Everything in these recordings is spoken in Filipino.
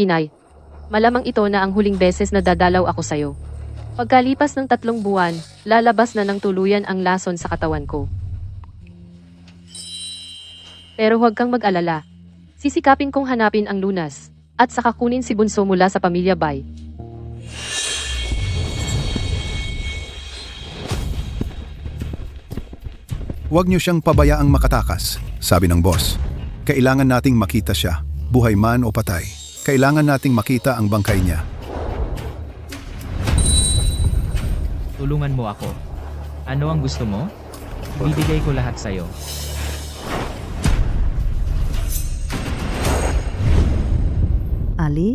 Inay, malamang ito na ang huling beses na dadalaw ako sa'yo. Pagkalipas ng 3 buwan, lalabas na ng tuluyan ang lason sa katawan ko. Pero huwag kang mag-alala. Sisikapin kong hanapin ang lunas, at saka kunin si Bunso mula sa pamilya Bay. Huwag niyo siyang pabayaang makatakas, sabi ng boss. Kailangan nating makita siya, buhay man o patay. Kailangan nating makita ang bangkay niya. Tulungan mo ako. Ano ang gusto mo? Bibigay ko lahat sa'yo. Ali?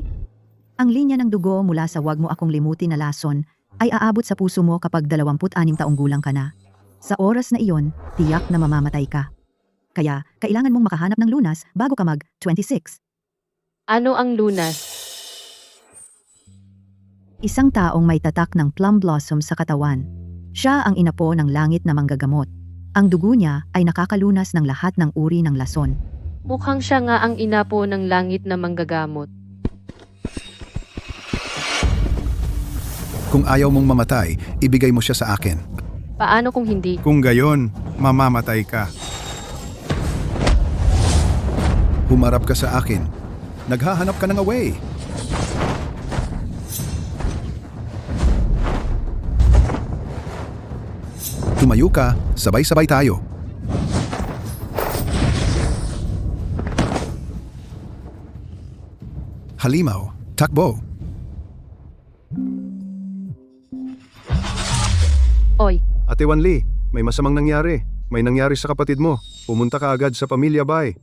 Ang linya ng dugo mula sa "Wag mo akong limutin" na lason ay aabot sa puso mo kapag 26 taong gulang ka na. Sa oras na iyon, tiyak na mamamatay ka. Kaya, kailangan mong makahanap ng lunas bago ka mag-26. Ano ang lunas? Isang taong may tatak ng plum blossom sa katawan. Siya ang inapo ng langit na manggagamot. Ang dugo niya ay nakakalunas ng lahat ng uri ng lason. Mukhang siya nga ang inapo ng langit na manggagamot. Kung ayaw mong mamatay, ibigay mo siya sa akin. Paano kung hindi? Kung gayon, mamamatay ka. Humarap ka sa akin. Naghahanap ka ng away. Tumayo ka, sabay-sabay tayo. Halimaw, takbo. Oy, Ate Wanli, may masamang nangyari. May nangyari sa kapatid mo. Pumunta ka agad sa pamilya Bay.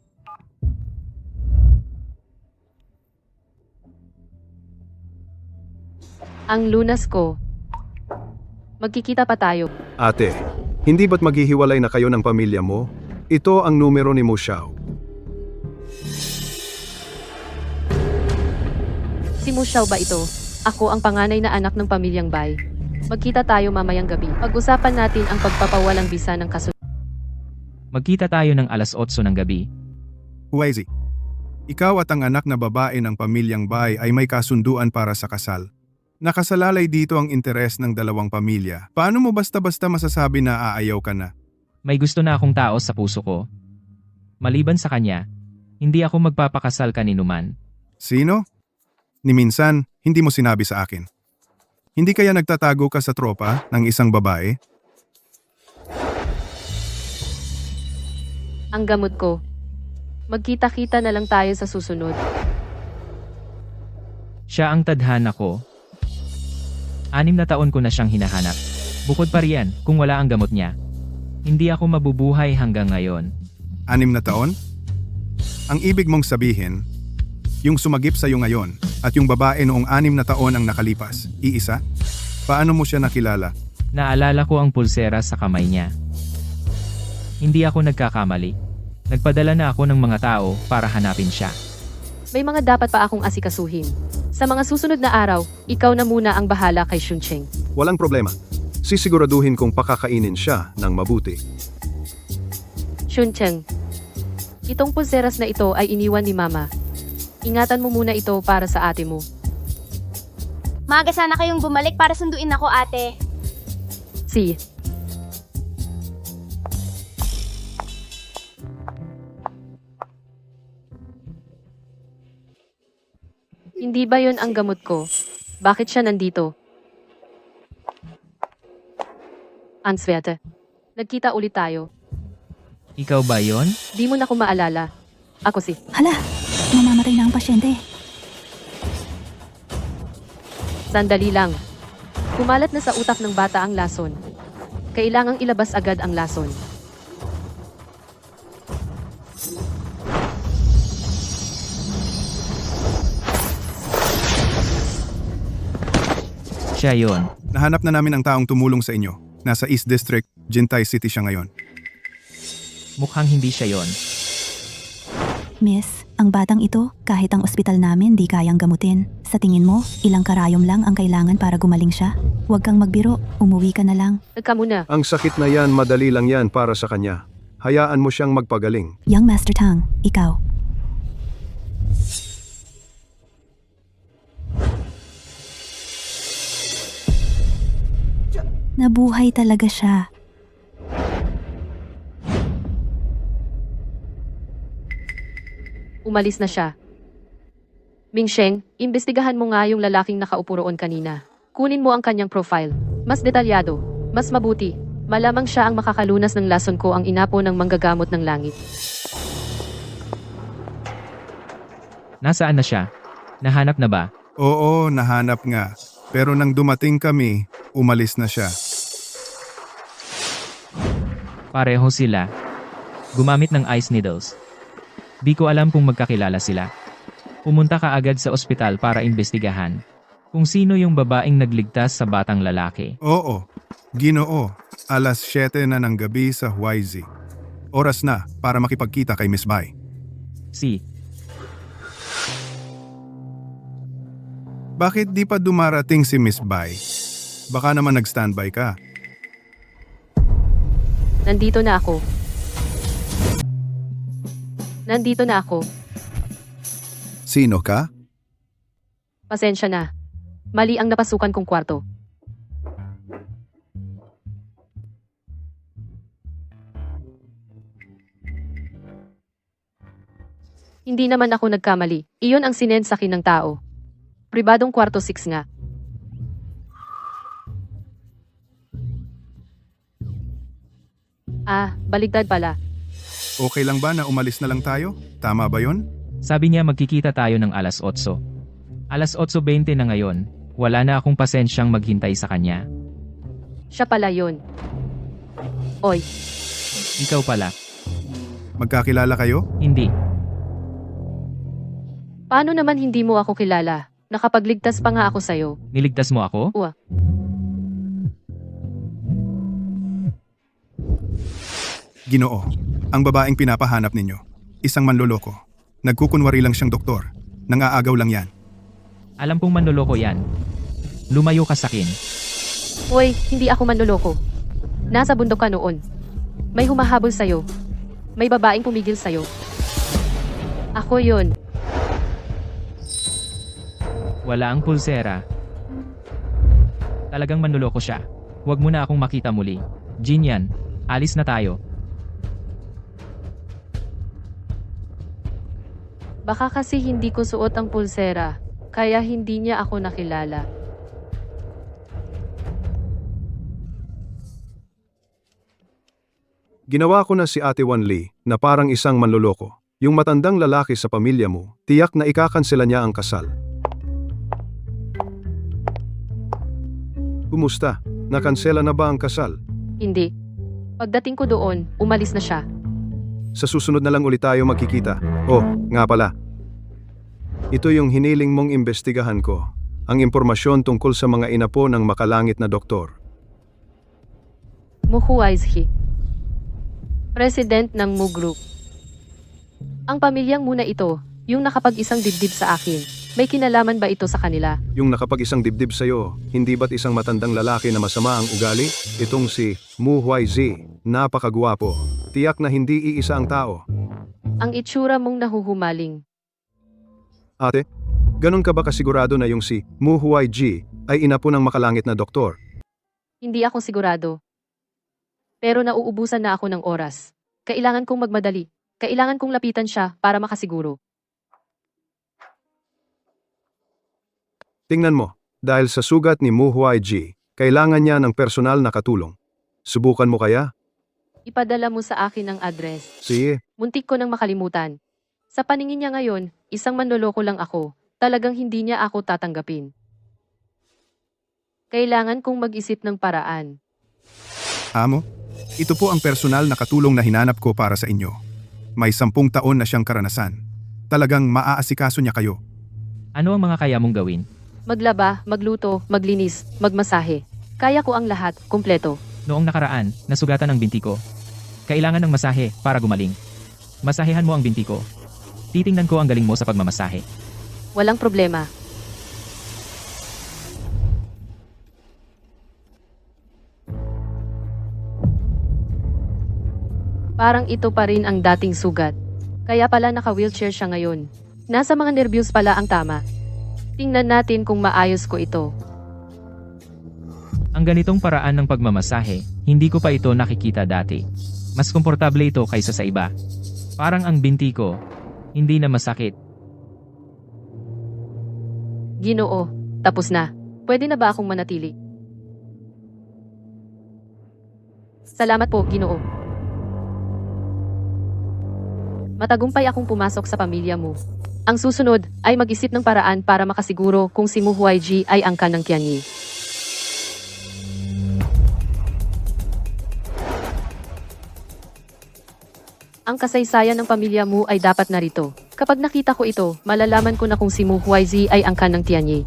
ang lunas ko. Magkikita pa tayo. Ate, hindi ba't maghihiwalay na kayo ng pamilya mo? Ito ang numero ni Mo Xiao. Si Muxiao ba ito? Ako ang panganay na anak ng pamilyang Bay. Magkita tayo mamayang gabi. Pag-usapan natin ang pagpapawalang bisa ng kasunod. Magkita tayo ng 8:00 ng gabi. Huwezi, ikaw at ang anak na babae ng pamilyang Bay ay may kasunduan para sa kasal. Nakasalalay dito ang interes ng dalawang pamilya. Paano mo basta-basta masasabi na aayaw ka na? May gusto na akong tao sa puso ko. Maliban sa kanya, hindi ako magpapakasal kaninuman. Sino? Ni minsan, hindi mo sinabi sa akin. Hindi kaya nagtatago ka sa tropa ng isang babae? Ang gamot ko. Magkita-kita na lang tayo sa susunod. Siya ang tadhana ko. 6 na taon ko na siyang hinahanap. Bukod pa riyan, kung wala ang gamot niya, hindi ako mabubuhay hanggang ngayon. 6 na taon? Ang ibig mong sabihin, yung sumagip sa'yo ngayon at yung babae noong 6 na taon ang nakalipas, iisa? Paano mo siya nakilala? Naalala ko ang pulsera sa kamay niya. Hindi ako nagkakamali. Nagpadala na ako ng mga tao para hanapin siya. May mga dapat pa akong asikasuhin. Sa mga susunod na araw, ikaw na muna ang bahala kay Shuncheng. Walang problema. Sisiguraduhin kong pakakainin siya ng mabuti. Shuncheng, itong pulseras na ito ay iniwan ni Mama. Ingatan mo muna ito para sa ate mo. Maaga sana kayong bumalik para sunduin ako, ate. Si. Hindi ba yon ang gamot ko? Bakit siya nandito? Answerte. Nagkita ulit tayo. Ikaw ba yon? Di mo na ko maalala. Ako si. Hala! Mamamatay na ang pasyente. Sandali lang. Kumalat na sa utak ng bata ang lason. Kailangang ilabas agad ang lason. Siya yon. Nahanap na namin ang taong tumulong sa inyo. Nasa East District, Jintai City siya ngayon. Mukhang hindi siya yon. Miss, ang batang ito, kahit ang ospital namin di kayang gamutin. Sa tingin mo, ilang karayom lang ang kailangan para gumaling siya? Huwag kang magbiro, umuwi ka na lang. Teka muna. Ang sakit na yan, madali lang yan para sa kanya. Hayaan mo siyang magpagaling. Young Master Tang, ikaw. Nabuhay talaga siya. Umalis na siya. Mingsheng, imbestigahan mo nga yung lalaking nakaupo roon kanina. Kunin mo ang kanyang profile. Mas detalyado, mas mabuti. Malamang siya ang makakalunas ng lason ko ang inapo ng manggagamot ng langit. Nasaan na siya? Nahanap na ba? Oo, nahanap nga. Pero nang dumating kami, umalis na siya. Pareho sila. Gumamit ng ice needles. Di ko alam kung magkakilala sila. Pumunta ka agad sa ospital para imbestigahan kung sino yung babaeng nagligtas sa batang lalaki. Oo, Ginoo, alas 7 na ng gabi sa YZ. Oras na para makipagkita kay Miss Bai. Si, Bakit di pa dumarating si Miss Bai? Baka naman nag-standby ka. Nandito na ako. Nandito na ako. Sino ka? Pasensya na. Mali ang napasukan kong kwarto. Hindi naman ako nagkamali. Iyon ang sinend sa akin ng tao. Pribadong kwarto 6 nga. Baligtad pala. Okay lang ba na umalis na lang tayo? Tama ba yon? sabi niya magkikita tayo ng alas 8. Alas 8:20 na ngayon. Wala na akong pasensyang maghintay sa kanya. Siya pala yon. Oy, Ikaw pala. Magkakilala kayo? Hindi. paano naman hindi mo ako kilala? Nakapagligtas pa nga ako sa'yo. Niligtas mo ako? Ginoo, ang babaeng pinapahanap ninyo. Isang manloloko. Nagkukunwari lang siyang doktor. Nangaagaw lang yan. Alam kong manloloko yan. Lumayo ka sa akin. Hoy, hindi ako manloloko. Nasa bundok ka noon. May humahabol sa'yo. May babaeng pumigil sa'yo. Ako yon. Wala ang pulsera. Talagang manloloko siya. Huwag mo na akong makita muli. Jin yan. Alis na tayo. Baka kasi hindi ko suot ang pulsera, kaya hindi niya ako nakilala. Ginawa ko na si Ate Wan Lee na parang isang manloloko. Yung matandang lalaki sa pamilya mo, tiyak na ikakansela niya ang kasal. Kumusta? Nakansela na ba ang kasal? Hindi. Pagdating ko doon, umalis na siya. Sa susunod na lang ulit tayo magkikita. Oh, nga pala. Ito yung hiniling mong imbestigahan ko. Ang impormasyon tungkol sa mga inapo ng makalangit na doktor. Muhuaizhi. President ng Mu Group. Ang pamilyang muna ito, yung nakapag-isang dibdib sa akin. May kinalaman ba ito sa kanila? Yung nakapag-isang dibdib sa'yo, hindi ba't isang matandang lalaki na masama ang ugali? Itong si Mu Huaizi, napakagwapo. Tiyak na hindi iisa ang tao. Ang itsura mong nahuhumaling. Ate, ganun ka ba kasigurado na yung si Mu Huaiji ay inapo ng makalangit na doktor? Hindi ako sigurado. Pero nauubusan na ako ng oras. Kailangan kong magmadali. Kailangan kong lapitan siya para makasiguro. Tingnan mo, dahil sa sugat ni Mu Huaiji, kailangan niya ng personal na katulong. Subukan mo kaya? Ipadala mo sa akin ang address. Sige. Muntik ko nang makalimutan. Sa paningin niya ngayon, isang manloloko lang ako. Talagang hindi niya ako tatanggapin. Kailangan kong mag-isip ng paraan. Amo, ito po ang personal na katulong na hinanap ko para sa inyo. May 10 taon na siyang karanasan. Talagang maaasikaso niya kayo. Ano ang mga kaya mong gawin? Maglaba, magluto, maglinis, magmasahe. Kaya ko ang lahat, kumpleto. Noong nakaraan, nasugatan ang binti ko. Kailangan ng masahe para gumaling. Masahehan mo ang binti ko. Titingnan ko ang galing mo sa pagmamasahe. Walang problema. Parang ito pa rin ang dating sugat. Kaya pala naka-wheelchair siya ngayon. Nasa mga nervyos pala ang tama. Tingnan natin kung maayos ko ito. Ang ganitong paraan ng pagmamasahe, hindi ko pa ito nakikita dati. Mas komportable ito kaysa sa iba. Parang ang binti ko, hindi na masakit. Ginoo, tapos na. Pwede na ba akong manatili? Salamat po, Ginoo. Matagumpay akong pumasok sa pamilya mo. Ang susunod ay mag-isip ng paraan para makasiguro kung si Mu Huaiji ay angkan ng Tianyi. Ang kasaysayan ng pamilya mo ay dapat narito. Kapag nakita ko ito, malalaman ko na kung si Mu Huaiji ay angkan ng Tianyi.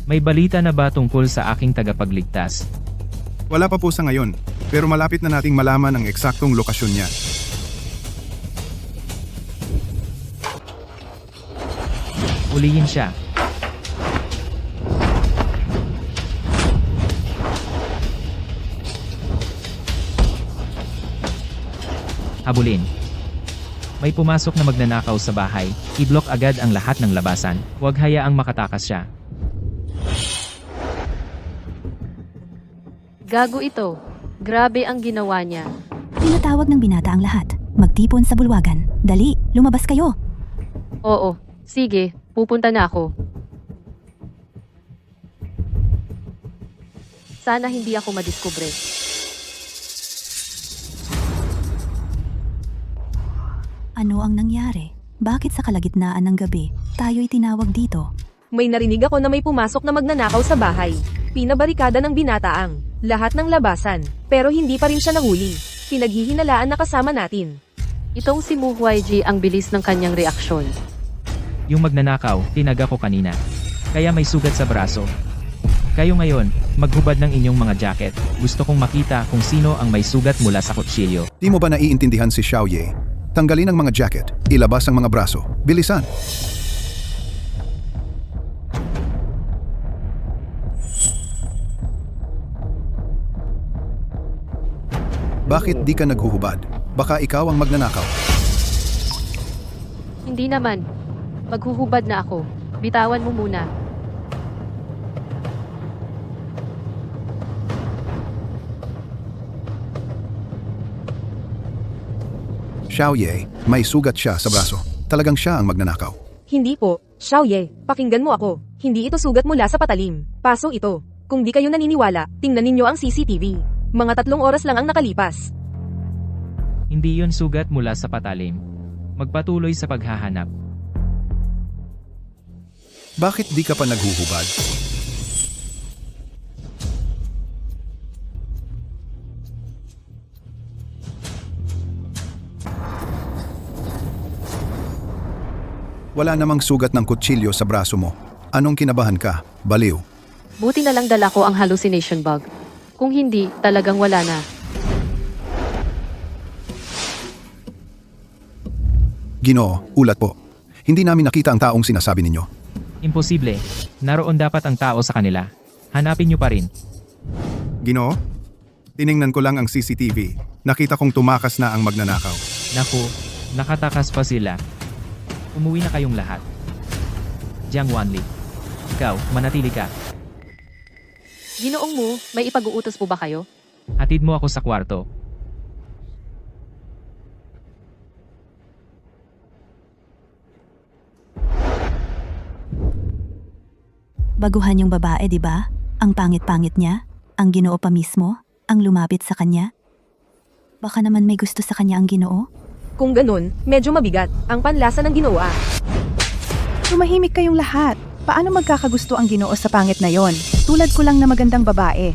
May balita na ba tungkol sa aking tagapagligtas? Wala pa po sa ngayon, pero malapit na nating malaman ang eksaktong lokasyon niya. Ulihin siya. Habulin. May pumasok na magnanakaw sa bahay, i-block agad ang lahat ng labasan, huwag hayaang makatakas siya. Gago ito. Grabe ang ginawa niya. Tinatawag ng binata ang lahat. Magtipon sa bulwagan. Dali, lumabas kayo. Oo, sige, pupunta na ako. Sana hindi ako madiskubre. Ano ang nangyari? Bakit sa kalagitnaan ng gabi, tayo'y tinawag dito? May narinig ako na may pumasok na magnanakaw sa bahay. Pinabarikada ng binataang lahat ng labasan, pero hindi pa rin siya nahuli. Pinaghihinalaan na kasama natin. Itong si Mu Huaiji ang bilis ng kanyang reaksyon. Yung magnanakaw, tinaga ko kanina. Kaya may sugat sa braso. Kayo ngayon, maghubad ng inyong mga jacket. Gusto kong makita kung sino ang may sugat mula sa kutsilyo. Di mo ba naiintindihan si Xiao Ye? Tanggalin ang mga jacket, ilabas ang mga braso. Bilisan! Bakit di ka naghuhubad? Baka ikaw ang magnanakaw. Hindi naman. Maghuhubad na ako. Bitawan mo muna. Xiao Ye, may sugat siya sa braso. Talagang siya ang magnanakaw. Hindi po, Xiaoye, pakinggan mo ako. Hindi ito sugat mula sa patalim. Paso ito. Kung di kayo naniniwala, tingnan ninyo ang CCTV. Mga 3 oras lang ang nakalipas. Hindi yon sugat mula sa patalim. Magpatuloy sa paghahanap. Bakit di ka pa naghuhubad? Wala namang sugat ng kutsilyo sa braso mo. Anong kinabahan ka? Baliw. Buti na lang dala ko ang hallucination bug. Kung hindi, talagang wala na. Ginoo, ulat po. Hindi namin nakita ang taong sinasabi ninyo. Imposible. Naroon dapat ang tao sa kanila. Hanapin niyo pa rin. Ginoo? Tiningnan ko lang ang CCTV. Nakita kong tumakas na ang magnanakaw. Naku, nakatakas pa sila. Umuwi na kayong lahat. Jiang Wanli. Ikaw, manatili ka. Ginoong Mu, may ipag-uutos po ba kayo? Hatid mo ako sa kwarto. Baguhan yung babae, di ba? Ang pangit-pangit niya, ang Ginoo pa mismo, ang lumapit sa kanya. Baka naman may gusto sa kanya ang Ginoo? Kung ganun, medyo mabigat ang panlasa ng ginawa. Tumahimik kayong lahat. Paano magkakagusto ang Ginoo sa pangit na yon? Tulad ko lang na magandang babae.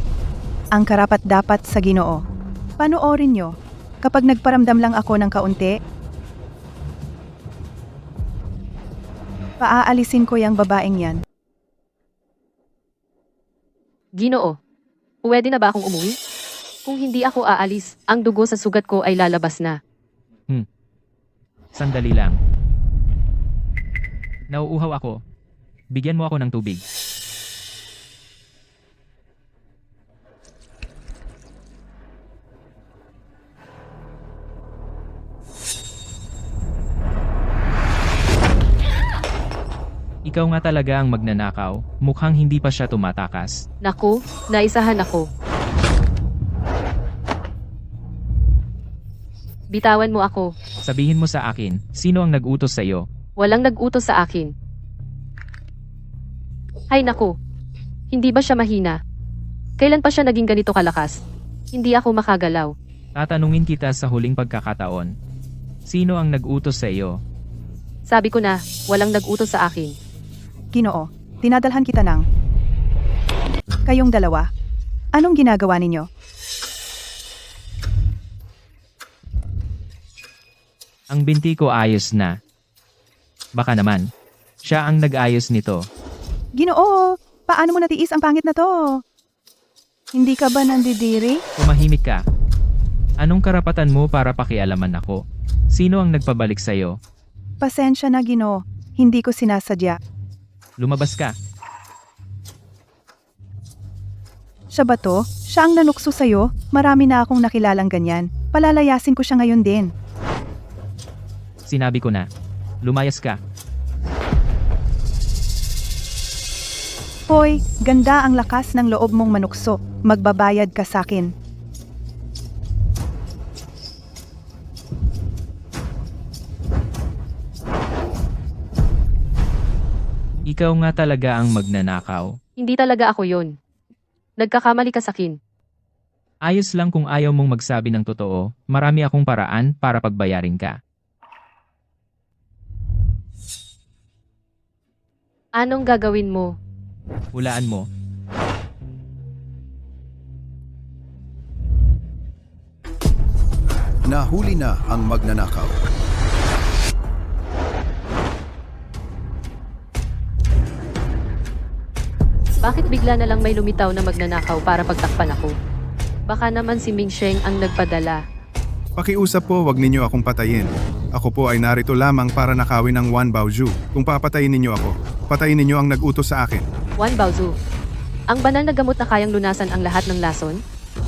Ang karapat-dapat sa Ginoo. Panoorin nyo. Kapag nagparamdam lang ako ng kaunti, paaalisin ko yung babaeng yan. Ginoo, pwede na ba akong umuwi? Kung hindi ako aalis, ang dugo sa sugat ko ay lalabas na. Sandali lang. Nauuhaw ako. Bigyan mo ako ng tubig. Ikaw nga talaga ang magnanakaw, mukhang hindi pa siya tumatakas. Naku, naisahan ako. Bitawan mo ako. Sabihin mo sa akin, sino ang nag-utos sa iyo? Walang nag-utos sa akin. Hay naku. Hindi ba siya mahina? Kailan pa siya naging ganito kalakas? Hindi ako makagalaw. Tatanungin kita sa huling pagkakataon. Sino ang nag-utos sa iyo? Sabi ko na, walang nag-utos sa akin. Ginoo, dinadalhan kita ng... Kayong dalawa, anong ginagawa ninyo? Ang binti ko ayos na. Baka naman, siya ang nag-ayos nito. Ginoo, paano mo natiis ang pangit na to? Hindi ka ba nandidiri? Tumahimik ka. Anong karapatan mo para pakialaman ako? Sino ang nagpabalik sa iyo? Pasensya na, Ginoo. Hindi ko sinasadya. Lumabas ka. Siya ba to? Siya ang nanukso sa'yo? Marami na akong nakilalang ganyan. Palalayasin ko siya ngayon din. Sinabi ko na. Lumayas ka. Hoy, ganda ang lakas ng loob mong manukso. Magbabayad ka sakin. Ikaw nga talaga ang magnanakaw. Hindi talaga ako yon. Nagkakamali ka sa akin. Ayos lang kung ayaw mong magsabi ng totoo, marami akong paraan para pagbayarin ka. Anong gagawin mo? Hulaan mo. Nahuli na ang magnanakaw. Bakit bigla na lang may lumitaw na magnanakaw para pagtakpan ako? Baka naman si Ming Sheng ang nagpadala. Pakiusap po, wag ninyo akong patayin. Ako po ay narito lamang para nakawin ang Wan Baoju. Kung papatayin ninyo ako, patayin ninyo ang nag-utos sa akin. Wan Baozu. Ang banal na gamot na kayang lunasan ang lahat ng lason?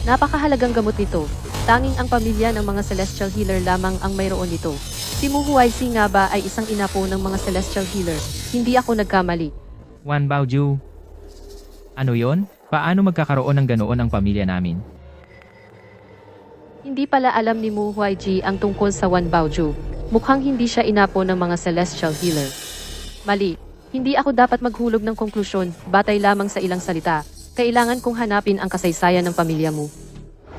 Napakahalagang gamot nito. Tanging ang pamilya ng mga celestial healer lamang ang mayroon nito. Si Mu Huaizi nga ba ay isang inapo ng mga celestial healer? Hindi ako nagkamali. Wan Baoju. Ano yon? Paano magkakaroon ng ganoon ang pamilya namin? Hindi pala alam ni Mu Huaizi ang tungkol sa Wan Baoju. Mukhang hindi siya inapo ng mga celestial healer. Mali. Hindi ako dapat maghulog ng konklusyon batay lamang sa ilang salita. Kailangan kong hanapin ang kasaysayan ng pamilya mo.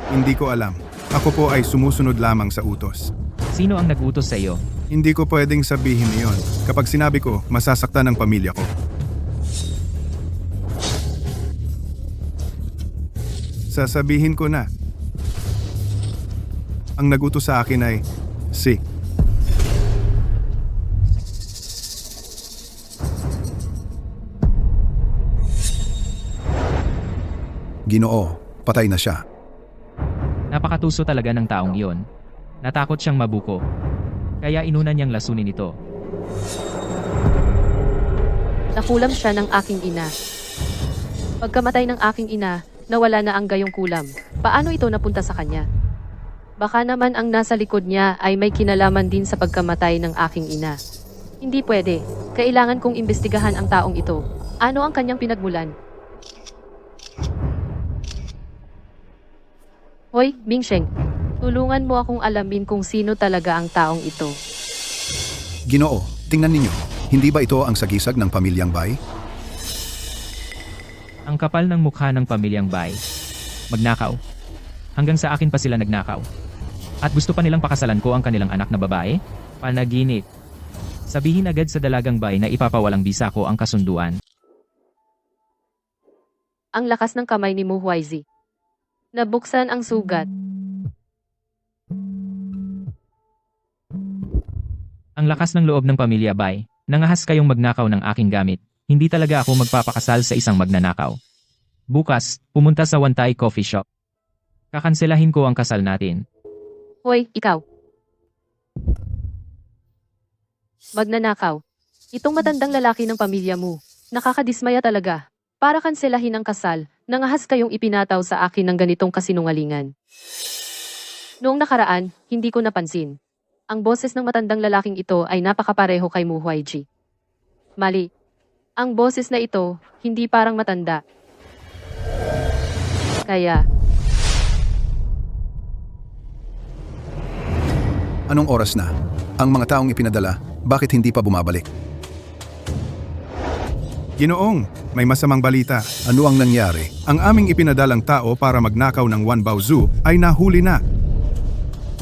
Hindi ko alam. Ako po ay sumusunod lamang sa utos. Sino ang nag-utos sa iyo? Hindi ko pwedeng sabihin iyon. Kapag sinabi ko, masasaktan ang pamilya ko. Sasabihin ko na. Ang nagutos sa akin ay si. Ginoo, patay na siya. Napakatuso talaga ng taong iyon. Natakot siyang mabuko. Kaya inuna niyang lasunin ito. Nakulam siya ng aking ina. Pagkamatay ng aking ina, nawala na ang gayong kulam. Paano ito napunta sa kanya? Baka naman ang nasa likod niya ay may kinalaman din sa pagkamatay ng aking ina. Hindi pwede. Kailangan kong imbestigahan ang taong ito. Ano ang kanyang pinagmulan? Hoy, Ming Sheng. Tulungan mo akong alamin kung sino talaga ang taong ito. Ginoo, tingnan ninyo. Hindi ba ito ang sagisag ng pamilyang Bai? Ang kapal ng mukha ng pamilyang Bai. Magnakaw. Hanggang sa akin pa sila nagnakaw. At gusto pa nilang pakasalan ko ang kanilang anak na babae? Panaginip. Sabihin agad sa dalagang Bai na ipapawalang bisa ko ang kasunduan. Ang lakas ng kamay ni Mu Huaizi. Nabuksan ang sugat. Ang lakas ng loob ng pamilya Bai. Nangahas kayong magnakaw ng aking gamit. Hindi talaga ako magpapakasal sa isang magnanakaw. Bukas, pumunta sa Wantai Coffee Shop. Kakanselahin ko ang kasal natin. Hoy, ikaw. Magnanakaw. Itong matandang lalaki ng pamilya mo. Nakakadismaya talaga. Para kanselahin ang kasal, nangahas kayong ipinataw sa akin ng ganitong kasinungalingan. Noong nakaraan, hindi ko napansin. Ang boses ng matandang lalaking ito ay napakapareho kay Mu Huaizi. Mali. Ang boses na ito, hindi parang matanda. Kaya, Anong oras na? Ang mga taong ipinadala, bakit hindi pa bumabalik? Ginoong, may masamang balita. Ano ang nangyari? Ang aming ipinadalang tao para magnakaw ng Wanbao Zoo ay nahuli na.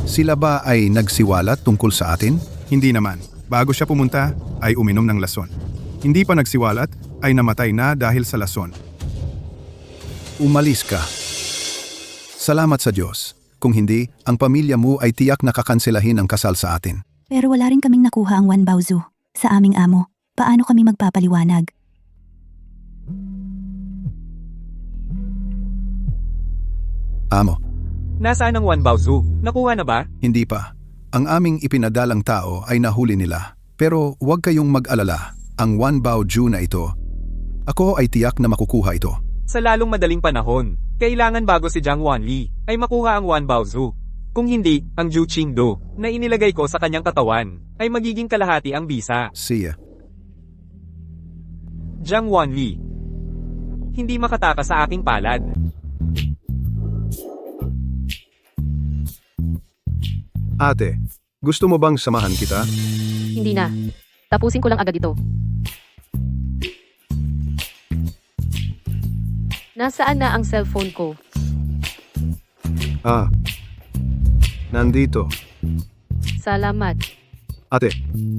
Sila ba ay nagsiwalat tungkol sa atin? Hindi naman. Bago siya pumunta, ay uminom ng lason. Hindi pa nagsiwalat, ay namatay na dahil sa lason. Umalis ka. Salamat sa Diyos. Kung hindi, ang pamilya mo ay tiyak na kakanselahin ang kasal sa atin. Pero wala rin kaming nakuha ang Wanbao Zoo sa aming amo. Paano kami magpapaliwanag? Amo, Nasaan ang Wanbao Zoo? Nakuha na ba? hindi pa. Ang aming ipinadalang tao ay nahuli nila. Pero huwag kayong mag-alala. Ang Wanbao Zoo na ito, ako ay tiyak na makukuha ito. Sa lalong madaling panahon, kailangan bago si Jiang Wanli ay makuha ang Wanbao Zoo. Kung hindi, ang Zhu Qingdo na inilagay ko sa kanyang katawan ay magiging kalahati ang bisa. Siya. Jiang Wanli, hindi makatakas sa aking palad. Ate, gusto mo bang samahan kita? hindi na. Tapusin ko lang agad ito. Nasaan na ang cellphone ko? Nandito. Salamat. Ate,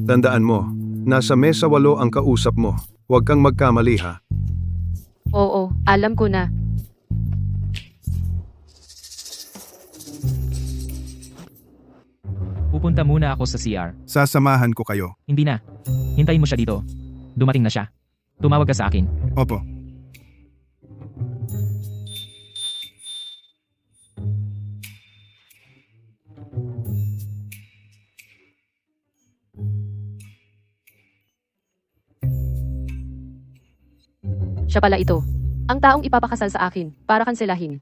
tandaan mo, nasa mesa 8 ang kausap mo. Huwag kang magkamali ha. Oo, alam ko na. Pupunta muna ako sa CR. Sasamahan ko kayo. Hindi na. Hintayin mo siya dito. Dumating na siya. Tumawag ka sa akin. Opo. Siya pala ito. Ang taong ipapakasal sa akin, para kanselahin.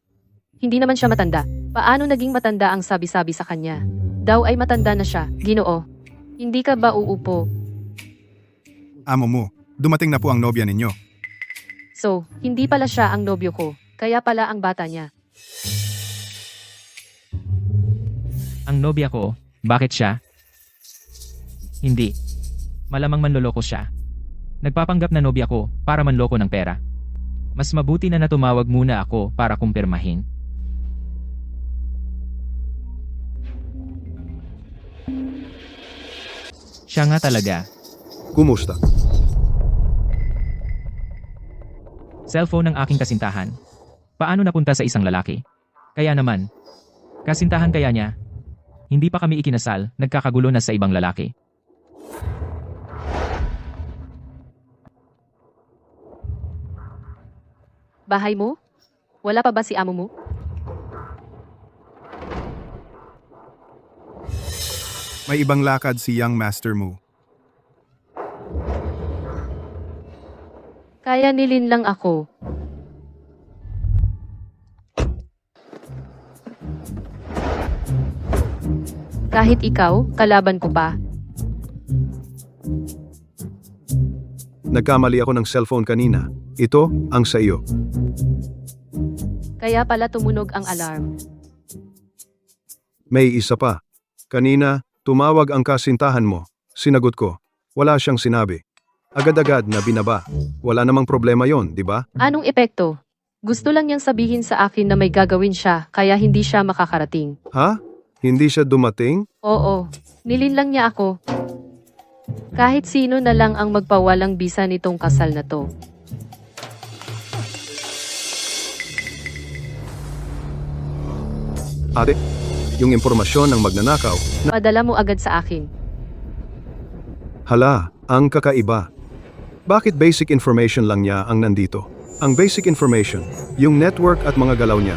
Hindi naman siya matanda. Paano naging matanda ang sabi-sabi sa kanya? Daw ay matanda na siya, Ginoo. Hindi ka ba uupo? Amo mo, dumating na po ang nobya ninyo. So, hindi pala siya ang nobyo ko, kaya pala ang bata niya. Ang nobya ko, bakit siya? Hindi. Malamang manloloko siya. Nagpapanggap na nobya ko para manloko ng pera. Mas mabuti na tumawag muna ako para kumpirmahin. Siya nga talaga. Kumusta? Cellphone ng aking kasintahan. Paano napunta sa isang lalaki? Kaya naman. Kasintahan kaya niya? Hindi pa kami ikinasal, nagkakagulo na sa ibang lalaki. Bahay mo? Wala pa ba si amo mo? May ibang lakad si young master mo. Kaya nilin lang ako. Kahit ikaw, kalaban ko pa. Nagkamali ako ng cellphone kanina. Ito ang sa iyo. Kaya pala tumunog ang alarm. May isa pa. Kanina, tumawag ang kasintahan mo. Sinagot ko. Wala siyang sinabi. Agad-agad na binaba. Wala namang problema yon, di ba? Anong epekto? Gusto lang niyang sabihin sa akin na may gagawin siya, kaya hindi siya makakarating. Ha? Hindi siya dumating? Oo, nilin lang niya ako. Kahit sino na lang ang magpawalang bisa nitong kasal na to. Ate, yung impormasyon ng magnanakaw, Padala mo agad sa akin. hala, ang kakaiba. Bakit basic information lang niya ang nandito? Ang basic information, yung network at mga galaw niya.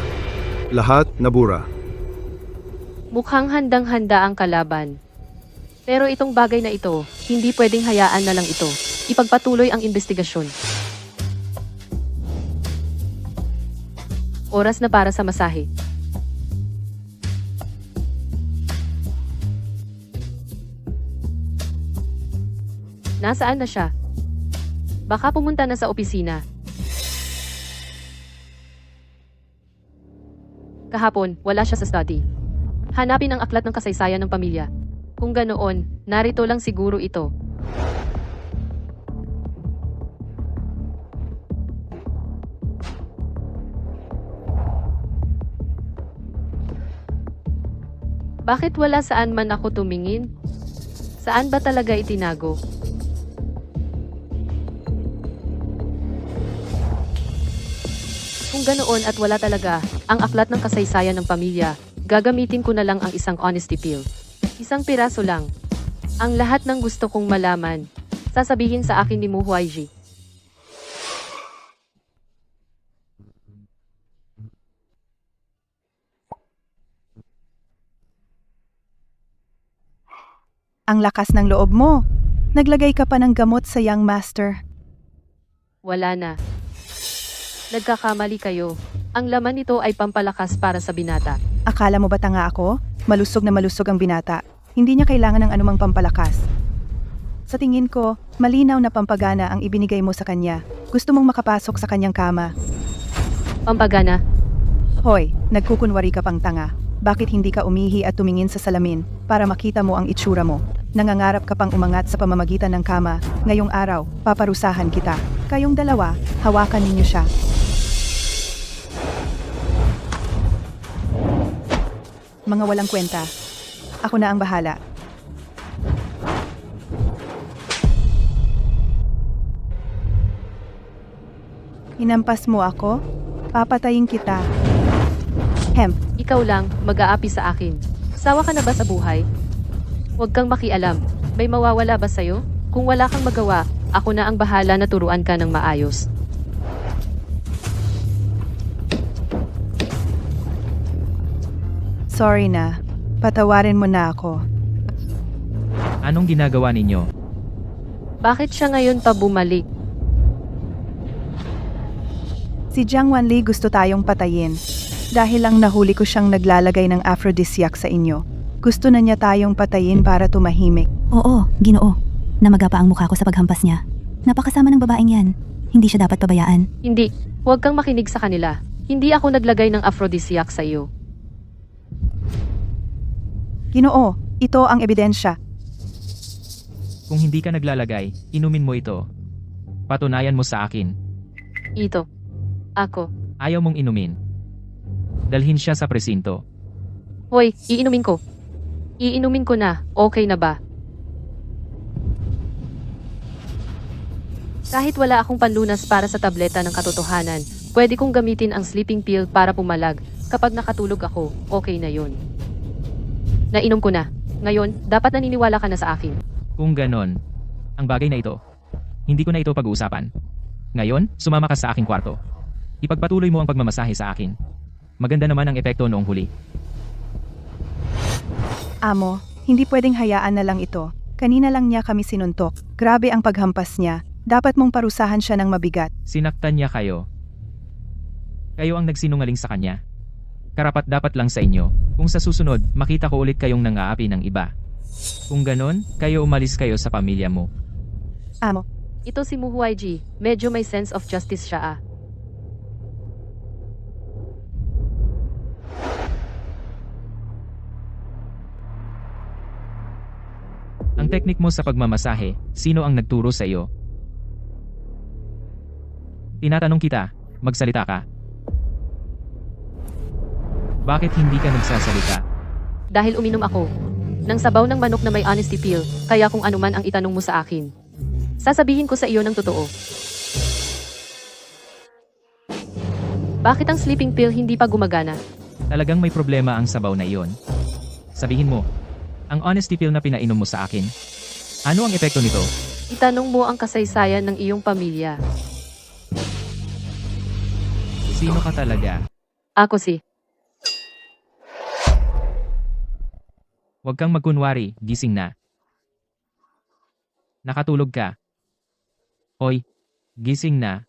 Lahat nabura. Mukhang handang-handa ang kalaban. Pero itong bagay na ito, hindi pwedeng hayaan na lang ito. Ipagpatuloy ang investigasyon. Oras na para sa masahe. Nasaan na siya? Baka pumunta na sa opisina. Kahapon, wala siya sa study. Hanapin ang aklat ng kasaysayan ng pamilya. Kung ganoon, narito lang siguro ito. Bakit wala saan man ako tumingin? Saan ba talaga itinago? Kung ganoon at wala talaga ang aklat ng kasaysayan ng pamilya, gagamitin ko na lang ang isang honesty pill. Isang piraso lang. Ang lahat ng gusto kong malaman, sasabihin sa akin ni Mu Huaiji. Ang lakas ng loob mo. Naglagay ka pa ng gamot sa young master. Wala na. Nagkakamali kayo. Ang laman nito ay pampalakas para sa binata. Akala mo ba tanga ako? Malusog na malusog ang binata. Hindi niya kailangan ng anumang pampalakas. Sa tingin ko, malinaw na pampagana ang ibinigay mo sa kanya. Gusto mong makapasok sa kanyang kama. Pampagana, Hoy, nagkukunwari ka pang tanga. Bakit hindi ka umihi at tumingin sa salamin para makita mo ang itsura mo? Nangangarap ka pang umangat sa pamamagitan ng kama. Ngayong araw, paparusahan kita. Kayong dalawa, hawakan ninyo siya. Mga walang kwenta. Ako na ang bahala. Hinampas mo ako? Papatayin kita. ikaw lang, mag-aapi sa akin. Sawa ka na ba sa buhay? Huwag kang makialam. May mawawala ba sa'yo? Kung wala kang magawa, ako na ang bahala na turuan ka ng maayos. Sorry na. Patawarin mo na ako. Anong ginagawa ninyo? Bakit siya ngayon pa bumalik? Si Jiang Wanli gusto tayong patayin. Dahil lang nahuli ko siyang naglalagay ng aphrodisiac sa inyo. Gusto na niya tayong patayin para tumahimik. Oo, Ginoo. Namaga pa ang mukha ko sa paghampas niya. Napakasama ng babaeng yan. Hindi siya dapat pabayaan. Hindi. Huwag kang makinig sa kanila. Hindi ako naglagay ng aphrodisiac sa iyo. Ginoo, ito ang ebidensya. Kung hindi ka naglalagay, inumin mo ito. Patunayan mo sa akin. Ito. Ako. Ayaw mong inumin. Dalhin siya sa presinto. Hoy, iinumin ko. Iinumin ko na. Okay na ba? Kahit wala akong panlunas para sa tableta ng katotohanan, pwede kong gamitin ang sleeping pill para pumalag. Kapag nakatulog ako, okay na yon. Nainom ko na. Ngayon, dapat naniniwala ka na sa akin. Kung ganon, ang bagay na ito, hindi ko na ito pag-uusapan. Ngayon, sumama ka sa aking kwarto. Ipagpatuloy mo ang pagmamasahe sa akin. Maganda naman ang epekto noong huli. Amo, hindi pwedeng hayaan na lang ito. Kanina lang niya kami sinuntok. Grabe ang paghampas niya. Dapat mong parusahan siya ng mabigat. Sinaktan niya kayo. Kayo ang nagsinungaling sa kanya. Karapat dapat lang sa inyo. Kung sa susunod, makita ko ulit kayong nangaapi ng iba. Kung ganon, kayo umalis kayo sa pamilya mo. Amo, Ito si Mu Huaiji. Medyo may sense of justice siya ah. Ang teknik mo sa pagmamasahe, sino ang nagturo sa iyo? Tinatanong kita, magsalita ka. Bakit hindi ka nagsasalita? Dahil uminom ako ng sabaw ng manok na may honesty pill, kaya kung anuman ang itanong mo sa akin, sasabihin ko sa iyo ng totoo. Bakit ang sleeping pill hindi pa gumagana? Talagang may problema ang sabaw na iyon. Sabihin mo, ang honesty pill na pinainom mo sa akin, ano ang epekto nito? Itanong mo ang kasaysayan ng iyong pamilya. Sino ka talaga? Ako si. Huwag kang magkunwari, gising na. Nakatulog ka. Hoy, gising na.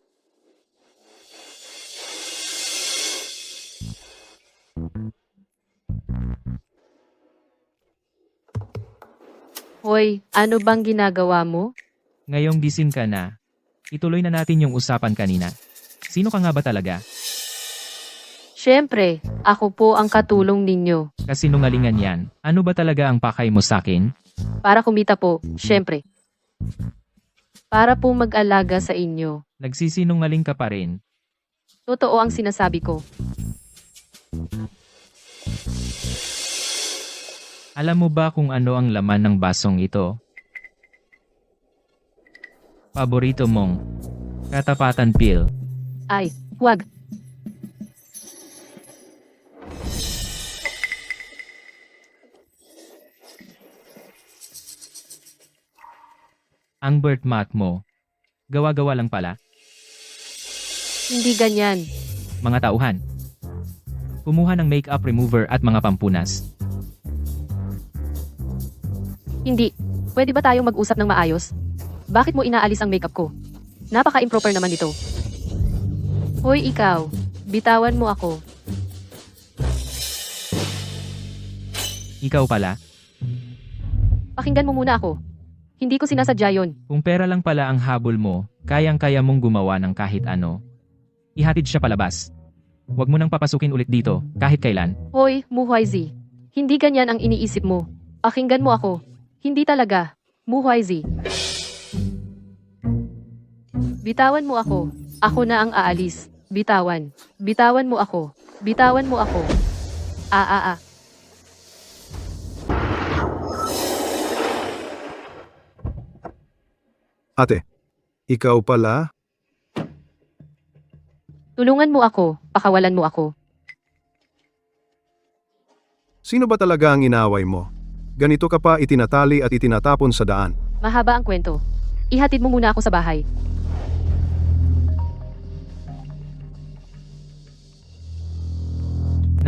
Hoy, ano bang ginagawa mo? Ngayong gising ka na. Ituloy na natin yung usapan kanina. Sino ka nga ba talaga? Siyempre, ako po ang katulong ninyo. Kasinungalingan yan. Ano ba talaga ang pakay mo sa akin? Para kumita po, siyempre. Para po mag-alaga sa inyo. Nagsisinungaling ka pa rin. Totoo ang sinasabi ko. Alam mo ba kung ano ang laman ng basong ito? Paborito mong katapatan pill. Ay, wag. Ang birthmark mo. Gawa-gawa lang pala. Hindi ganyan. Mga tauhan. Kumuha ng makeup remover at mga pampunas. Hindi. Pwede ba tayong mag-usap ng maayos? Bakit mo inaalis ang makeup ko? Napaka-improper naman nito. Hoy ikaw, bitawan mo ako. Ikaw pala. Pakinggan mo muna ako. Hindi ko sinasadya yon. Kung pera lang pala ang habol mo, kayang-kaya mong gumawa ng kahit ano. Ihatid siya palabas. Huwag mo nang papasukin ulit dito, kahit kailan. Hoy, Muhwaizi. Hindi ganyan ang iniisip mo. Pakinggan mo ako. Hindi talaga. Muhwaizi. Bitawan mo ako. Ako na ang aalis. Bitawan. Bitawan mo ako. Bitawan mo ako. Ah. Ate, ikaw pala? Tulungan mo ako. Pakawalan mo ako. Sino ba talaga ang inaway mo? Ganito ka pa itinatali at itinatapon sa daan. Mahaba ang kwento. Ihatid mo muna ako sa bahay.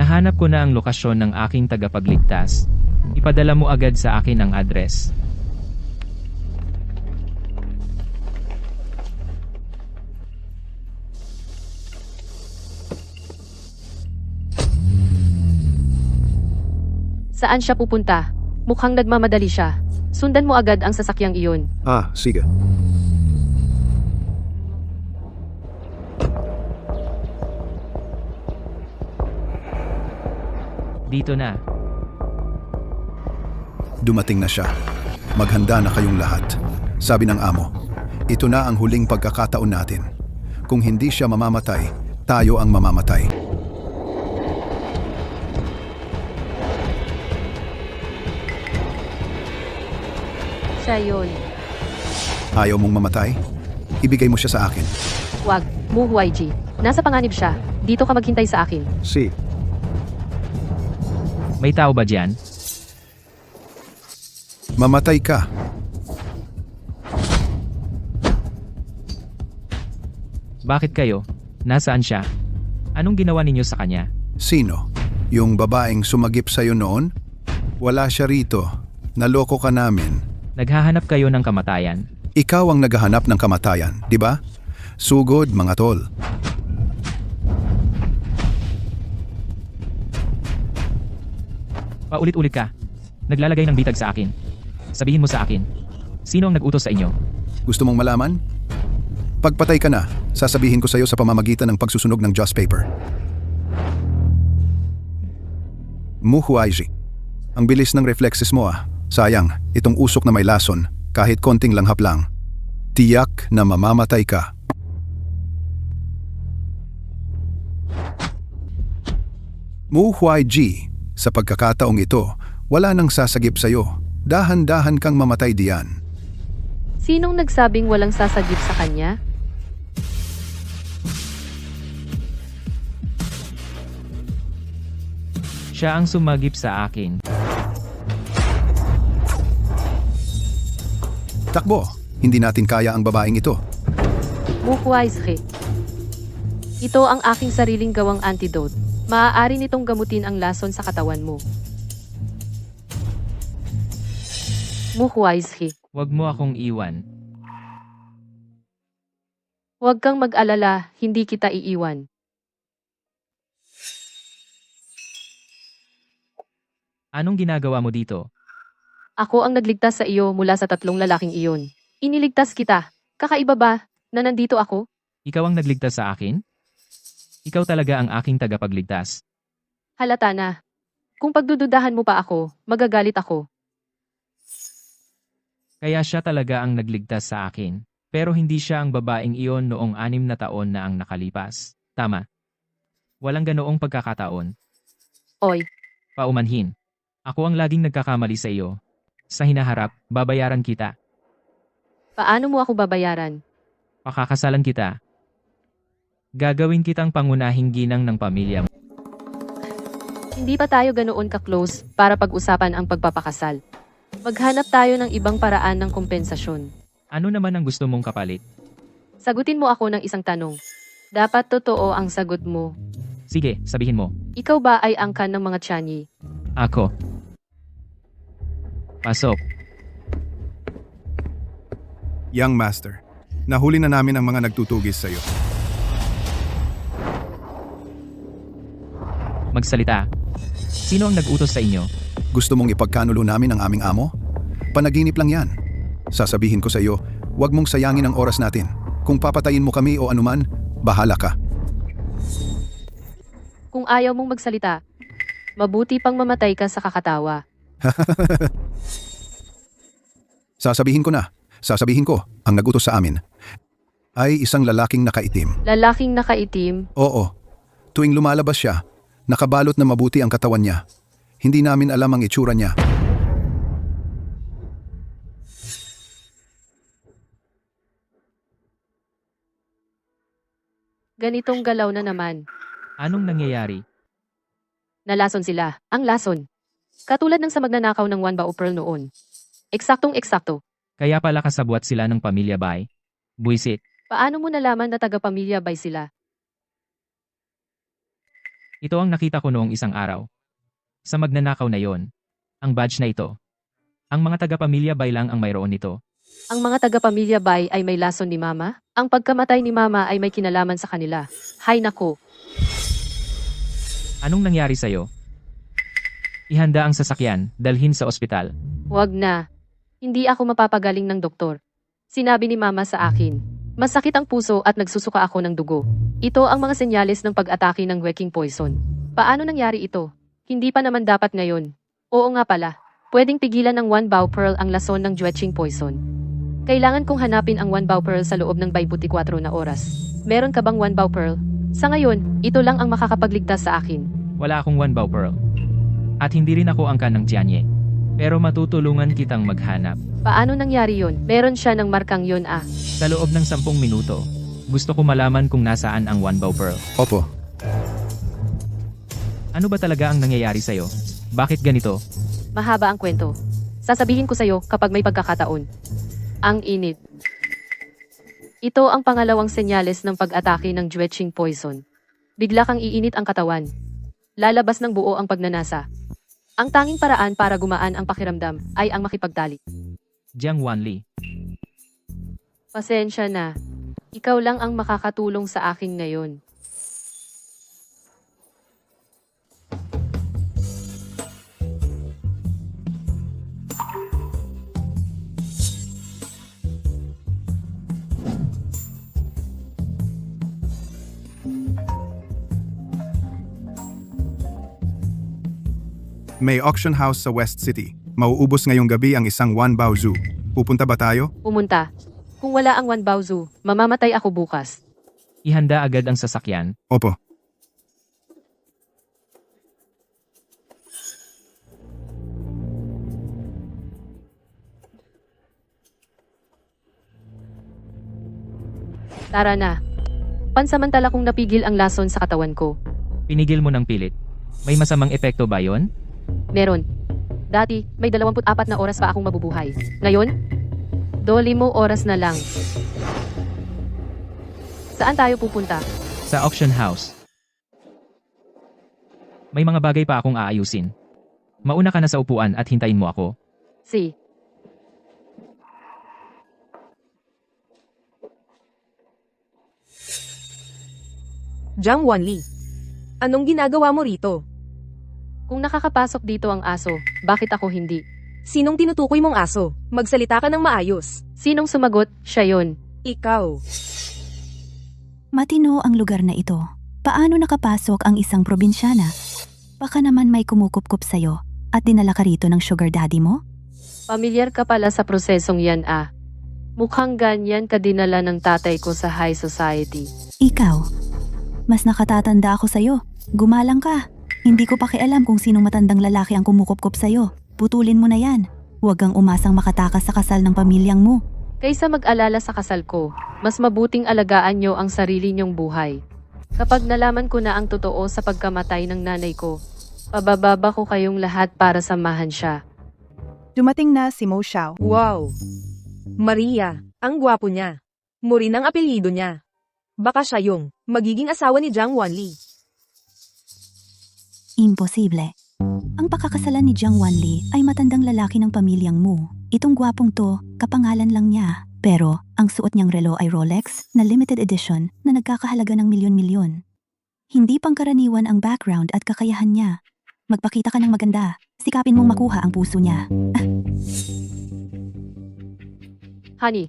Nahanap ko na ang lokasyon ng aking tagapagligtas. Ipadala mo agad sa akin ang address. Saan siya pupunta? Mukhang nagmamadali siya. Sundan mo agad ang sasakyang iyon. Ah, sige. Dito na. Dumating na siya. Maghanda na kayong lahat. Sabi ng amo, ito na ang huling pagkakataon natin. Kung hindi siya mamamatay, tayo ang mamamatay. Siya yun. Ayaw mong mamatay? Ibigay mo siya sa akin. Wag, Muhwaiji. Nasa panganib siya. Dito ka maghintay sa akin. Si, May tao ba dyan? Mamatay ka. Bakit kayo? Nasaan siya? Anong ginawa ninyo sa kanya? Sino? Yung babaeng sumagip sa'yo noon? Wala siya rito. Naloko ka namin. Naghahanap kayo ng kamatayan. Ikaw ang naghahanap ng kamatayan, di ba? Sugod, mga tol. Paulit-ulit ka. Naglalagay ng bitag sa akin. Sabihin mo sa akin. Sino ang nag-utos sa inyo? Gusto mong malaman? Pagpatay ka na, sasabihin ko sa'yo sa pamamagitan ng pagsusunog ng Joss Paper. Muhwaiji. Ang bilis ng reflexes mo ah. Sayang, itong usok na may lason, kahit konting langhap lang. Tiyak na mamamatay ka. Muhwaiji, sa pagkakataong ito, wala nang sasagip sa'yo. Dahan-dahan kang mamatay diyan. Sinong nagsabing walang sasagip sa kanya? Siya ang sumagip sa akin. Takbo, hindi natin kaya ang babaeng ito. Muhwaiji. Ito ang aking sariling gawang antidote. Maaari nitong gamutin ang lason sa katawan mo. Muhwaiji. Huwag mo akong iwan. Huwag kang mag-alala, hindi kita iiwan. Anong ginagawa mo dito? Ako ang nagligtas sa iyo mula sa tatlong lalaking iyon. Iniligtas kita. Kakaiba ba? Na nandito ako? Ikaw ang nagligtas sa akin? Ikaw talaga ang aking tagapagligtas. Halata na. Kung pagdududahan mo pa ako, magagalit ako. Kaya siya talaga ang nagligtas sa akin. Pero hindi siya ang babaeng iyon noong 6 na taon na ang nakalipas. Tama. Walang ganoong pagkakataon. Oy, Paumanhin. Ako ang laging nagkakamali sa iyo. Sa hinaharap, babayaran kita. paano mo ako babayaran? Pakakasalan kita. Gagawin kitang pangunahing ginang ng pamilya mo. Hindi pa tayo ganoon ka-close para pag-usapan ang pagpapakasal. Maghanap tayo ng ibang paraan ng kompensasyon. Ano naman ang gusto mong kapalit? Sagutin mo ako ng isang tanong. Dapat totoo ang sagot mo. Sige, sabihin mo. Ikaw ba ay angkan ng mga tiyanyi? Ako. Pasok. Young Master, nahuli na namin ang mga nagtutugis sa iyo. Magsalita. Sino ang nag-utos sa inyo? Gusto mong ipagkanulo namin ang aming amo? Panaginip lang yan. Sasabihin ko sa iyo, huwag mong sayangin ang oras natin. Kung papatayin mo kami o anuman, bahala ka. Kung ayaw mong magsalita, mabuti pang mamatay ka sa kakatawa. Sasabihin ko na. Sasabihin ko, ang nagutos sa amin ay isang lalaking nakaitim. Lalaking nakaitim, Oo. Tuwing lumalabas siya, nakabalot na mabuti ang katawan niya. Hindi namin alam ang itsura niya. ganitong galaw na naman. Anong nangyayari? Nalason sila, ang lason. Katulad ng sa magnanakaw ng One Bao Pearl noon. Eksaktong-eksakto. Kaya pala kasabwat sila ng pamilya Bai. Buisit. Paano mo nalaman na taga-pamilya Bay sila? Ito ang nakita ko noong isang araw. Sa magnanakaw na yon. Ang badge na ito. Ang mga taga-pamilya Bai lang ang mayroon nito. Ang mga taga-pamilya Bay ay may lason ni Mama? Ang pagkamatay ni Mama ay may kinalaman sa kanila. Hay nako. Anong nangyari sa'yo? Ihanda ang sasakyan, dalhin sa ospital. Wag na. Hindi ako mapapagaling ng doktor. Sinabi ni Mama sa akin. Masakit ang puso at nagsusuka ako ng dugo. Ito ang mga senyales ng pag-atake ng Weking Poison. Paano nangyari ito? Hindi pa naman dapat ngayon. Oo nga pala. Pwedeng pigilan ng One Bao Pearl ang lason ng Weking Poison. Kailangan kong hanapin ang One Bao Pearl sa loob ng 24 na oras. Meron ka bang One Bao Pearl? Sa ngayon, ito lang ang makakapagligtas sa akin. Wala akong One Bao Pearl. At hindi rin ako angkan ng Tianye. Pero matutulungan kitang maghanap. Paano nangyari yon? Meron siya ng markang yon ah. Sa loob ng 10 minuto, gusto ko malaman kung nasaan ang One Bao Pearl. Opo. Ano ba talaga ang nangyayari sa'yo? Bakit ganito? Mahaba ang kwento. Sasabihin ko sa'yo kapag may pagkakataon. Ang init. Ito ang pangalawang senyales ng pag-atake ng Weking Poison. Bigla kang iinit ang katawan. Lalabas ng buo ang pagnanasa. Ang tanging paraan para gumaan ang pakiramdam ay ang makipagtalik. Jiang Wanli. Pasensya na. Ikaw lang ang makakatulong sa akin ngayon. May auction house sa West City. Mauubos ngayong gabi ang isang One Bao Zoo. Pupunta ba tayo? Pumunta. Kung wala ang One Bao Zoo, mamamatay ako bukas. Ihanda agad ang sasakyan. Opo. Tara na. Pansamantala kong napigil ang lason sa katawan ko. Pinigil mo ng pilit. May masamang epekto ba yon? Meron. Dati, may 24 na oras pa akong mabubuhay. Ngayon, 20 oras na lang. Saan tayo pupunta? Sa auction house. May mga bagay pa akong aayusin. Mauna ka na sa upuan at hintayin mo ako. Si. Jiang Wanli. Anong ginagawa mo rito? Kung nakakapasok dito ang aso, bakit ako hindi? Sinong tinutukoy mong aso? Magsalita ka ng maayos. Sinong sumagot, siya yon. Ikaw. Matino ang lugar na ito. Paano nakapasok ang isang probinsyana? Baka naman may kumukupkup sa'yo at dinala ka rito ng sugar daddy mo? Pamilyar ka pala sa prosesong yan ah. Mukhang ganyan ka dinala ng tatay ko sa high society. Ikaw, mas nakatatanda ako sa'yo. Gumalang ka. Hindi ko pakialam kung sinong matandang lalaki ang kumukupkup sa'yo. Putulin mo na yan. Huwag kang umasang makatakas sa kasal ng pamilyang mo. Kaysa mag-alala sa kasal ko, mas mabuting alagaan nyo ang sarili nyong buhay. Kapag nalaman ko na ang totoo sa pagkamatay ng nanay ko, pabababa ko kayong lahat para samahan siya. Dumating na si Mo Xiao. Wow! Maria, ang gwapo niya. Morin ang apelyido niya. Baka siya yung magiging asawa ni Jiang Wanli. Imposible. Ang pakakasalan ni Jiang Wanli ay matandang lalaki ng pamilyang Mu. Itong gwapong to, kapangalan lang niya. Pero, ang suot niyang relo ay Rolex na limited edition na nagkakahalaga ng milyon-milyon. Hindi pangkaraniwan ang background at kakayahan niya. Magpakita ka ng maganda. Sikapin mong makuha ang puso niya. Honey,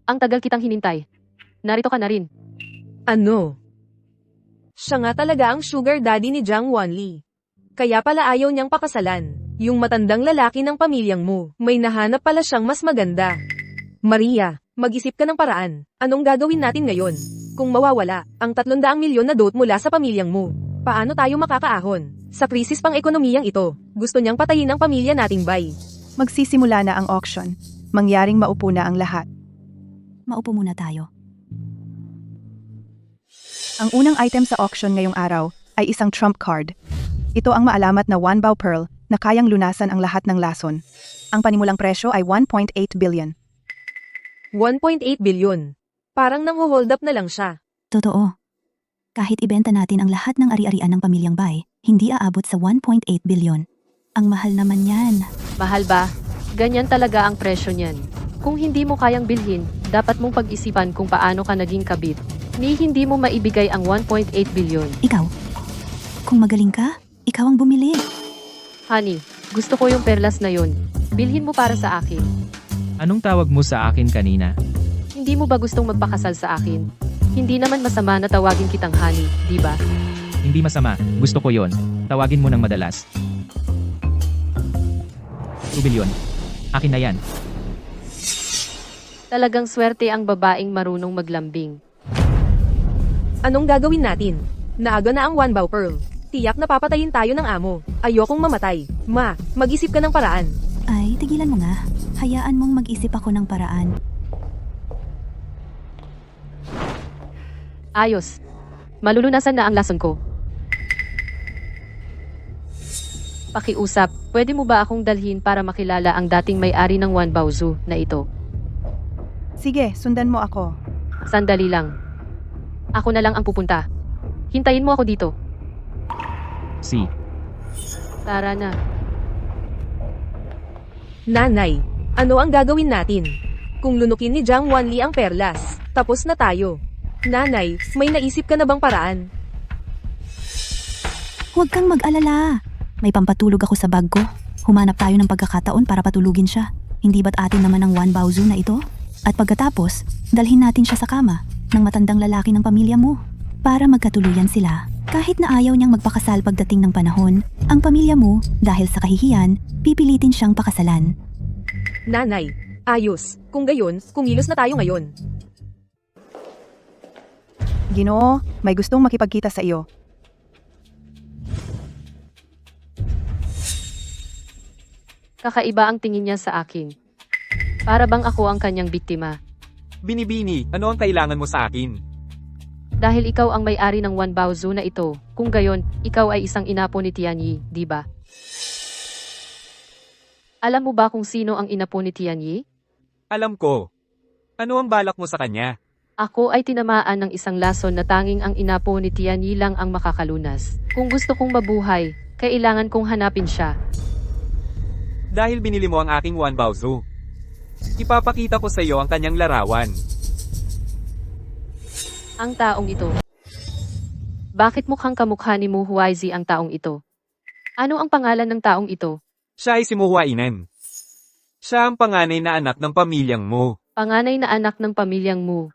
ang tagal kitang hinintay. Narito ka na rin. Ano? Siya nga talaga ang sugar daddy ni Jiang Wanli. Kaya pala ayaw niyang pakasalan. Yung matandang lalaki ng pamilyang mo, may nahanap pala siyang mas maganda. Maria, mag-isip ka ng paraan. Anong gagawin natin ngayon? Kung mawawala, ang 300 milyon na dote mula sa pamilyang mo, paano tayo makakaahon? Sa krisis pang ekonomiyang ito, gusto niyang patayin ang pamilya nating bay. Magsisimula na ang auction. Mangyaring maupo na ang lahat. Maupo muna tayo. Ang unang item sa auction ngayong araw ay isang trump card. Ito ang maalamat na Wanbao Pearl na kayang lunasan ang lahat ng lason. Ang panimulang presyo ay 1.8 billion. 1.8 bilyon. Parang nang-hold up na lang siya. Totoo. Kahit ibenta natin ang lahat ng ari-arian ng pamilyang Bai, hindi aabot sa 1.8 bilyon. Ang mahal naman yan. Mahal ba? Ganyan talaga ang presyo niyan. Kung hindi mo kayang bilhin, dapat mong pag-isipan kung paano ka naging kabit. Ni hindi mo maibigay ang 1.8 bilyon. Ikaw, kung magaling ka, ikaw ang bumili. Honey, gusto ko yung perlas na yun. Bilhin mo para sa akin. Anong tawag mo sa akin kanina? Hindi mo ba gustong magpakasal sa akin? Hindi naman masama na tawagin kitang honey, di ba? Hindi masama, gusto ko yon. Tawagin mo ng madalas. 2 bilyon. Akin na yan. Talagang swerte ang babaeng marunong maglambing. Anong gagawin natin? Naaga na ang Wanbao Pearl. Tiyak na papatayin tayo ng amo. Ayokong mamatay. Ma, mag-isip ka ng paraan. Ay, tigilan mo nga. Hayaan mong mag-isip ako ng paraan. Ayos. Malulunasan na ang lason ko. Pakiusap, pwede mo ba akong dalhin para makilala ang dating may-ari ng Wanbao Zoo na ito? Sige, sundan mo ako. Sandali lang. Ako na lang ang pupunta. Hintayin mo ako dito. Si. Tara na. Nanay, ano ang gagawin natin? Kung lunukin ni Jiang Wanli ang perlas, tapos na tayo. Nanay, may naisip ka na bang paraan? Huwag kang mag-alala. May pampatulog ako sa bag ko. Humanap tayo ng pagkakataon para patulugin siya. Hindi ba't atin naman ang Wanbao Zoo na ito? At pagkatapos, dalhin natin siya sa kama ng matandang lalaki ng pamilya mo para magkatuluyan sila. Kahit na ayaw niyang magpakasal pagdating ng panahon, ang pamilya mo, dahil sa kahihiyan, pipilitin siyang pakasalan. Nanay, ayos. Kung gayon, kumilos na tayo ngayon. Ginoo, may gustong makipagkita sa iyo. Kakaiba ang tingin niya sa akin. Para bang ako ang kanyang biktima. Binibini, ano ang kailangan mo sa akin? Dahil ikaw ang may-ari ng Wanbao Zoo na ito, kung gayon, ikaw ay isang inapo ni Tianyi, di ba? Alam mo ba kung sino ang inapo ni Tianyi? Alam ko. Ano ang balak mo sa kanya? Ako ay tinamaan ng isang lason na tanging ang inapo ni Tianyi lang ang makakalunas. Kung gusto kong mabuhay, kailangan kong hanapin siya. Dahil binili mo ang aking Wanbao Zoo. Ipapakita ko sa iyo ang kanyang larawan. Ang taong ito. Bakit mukhang kamukha ni Mu Huaizi ang taong ito? Ano ang pangalan ng taong ito? Siya ay si Mu Huainan. Siya ang panganay na anak ng pamilyang mo. Panganay na anak ng pamilyang Mu.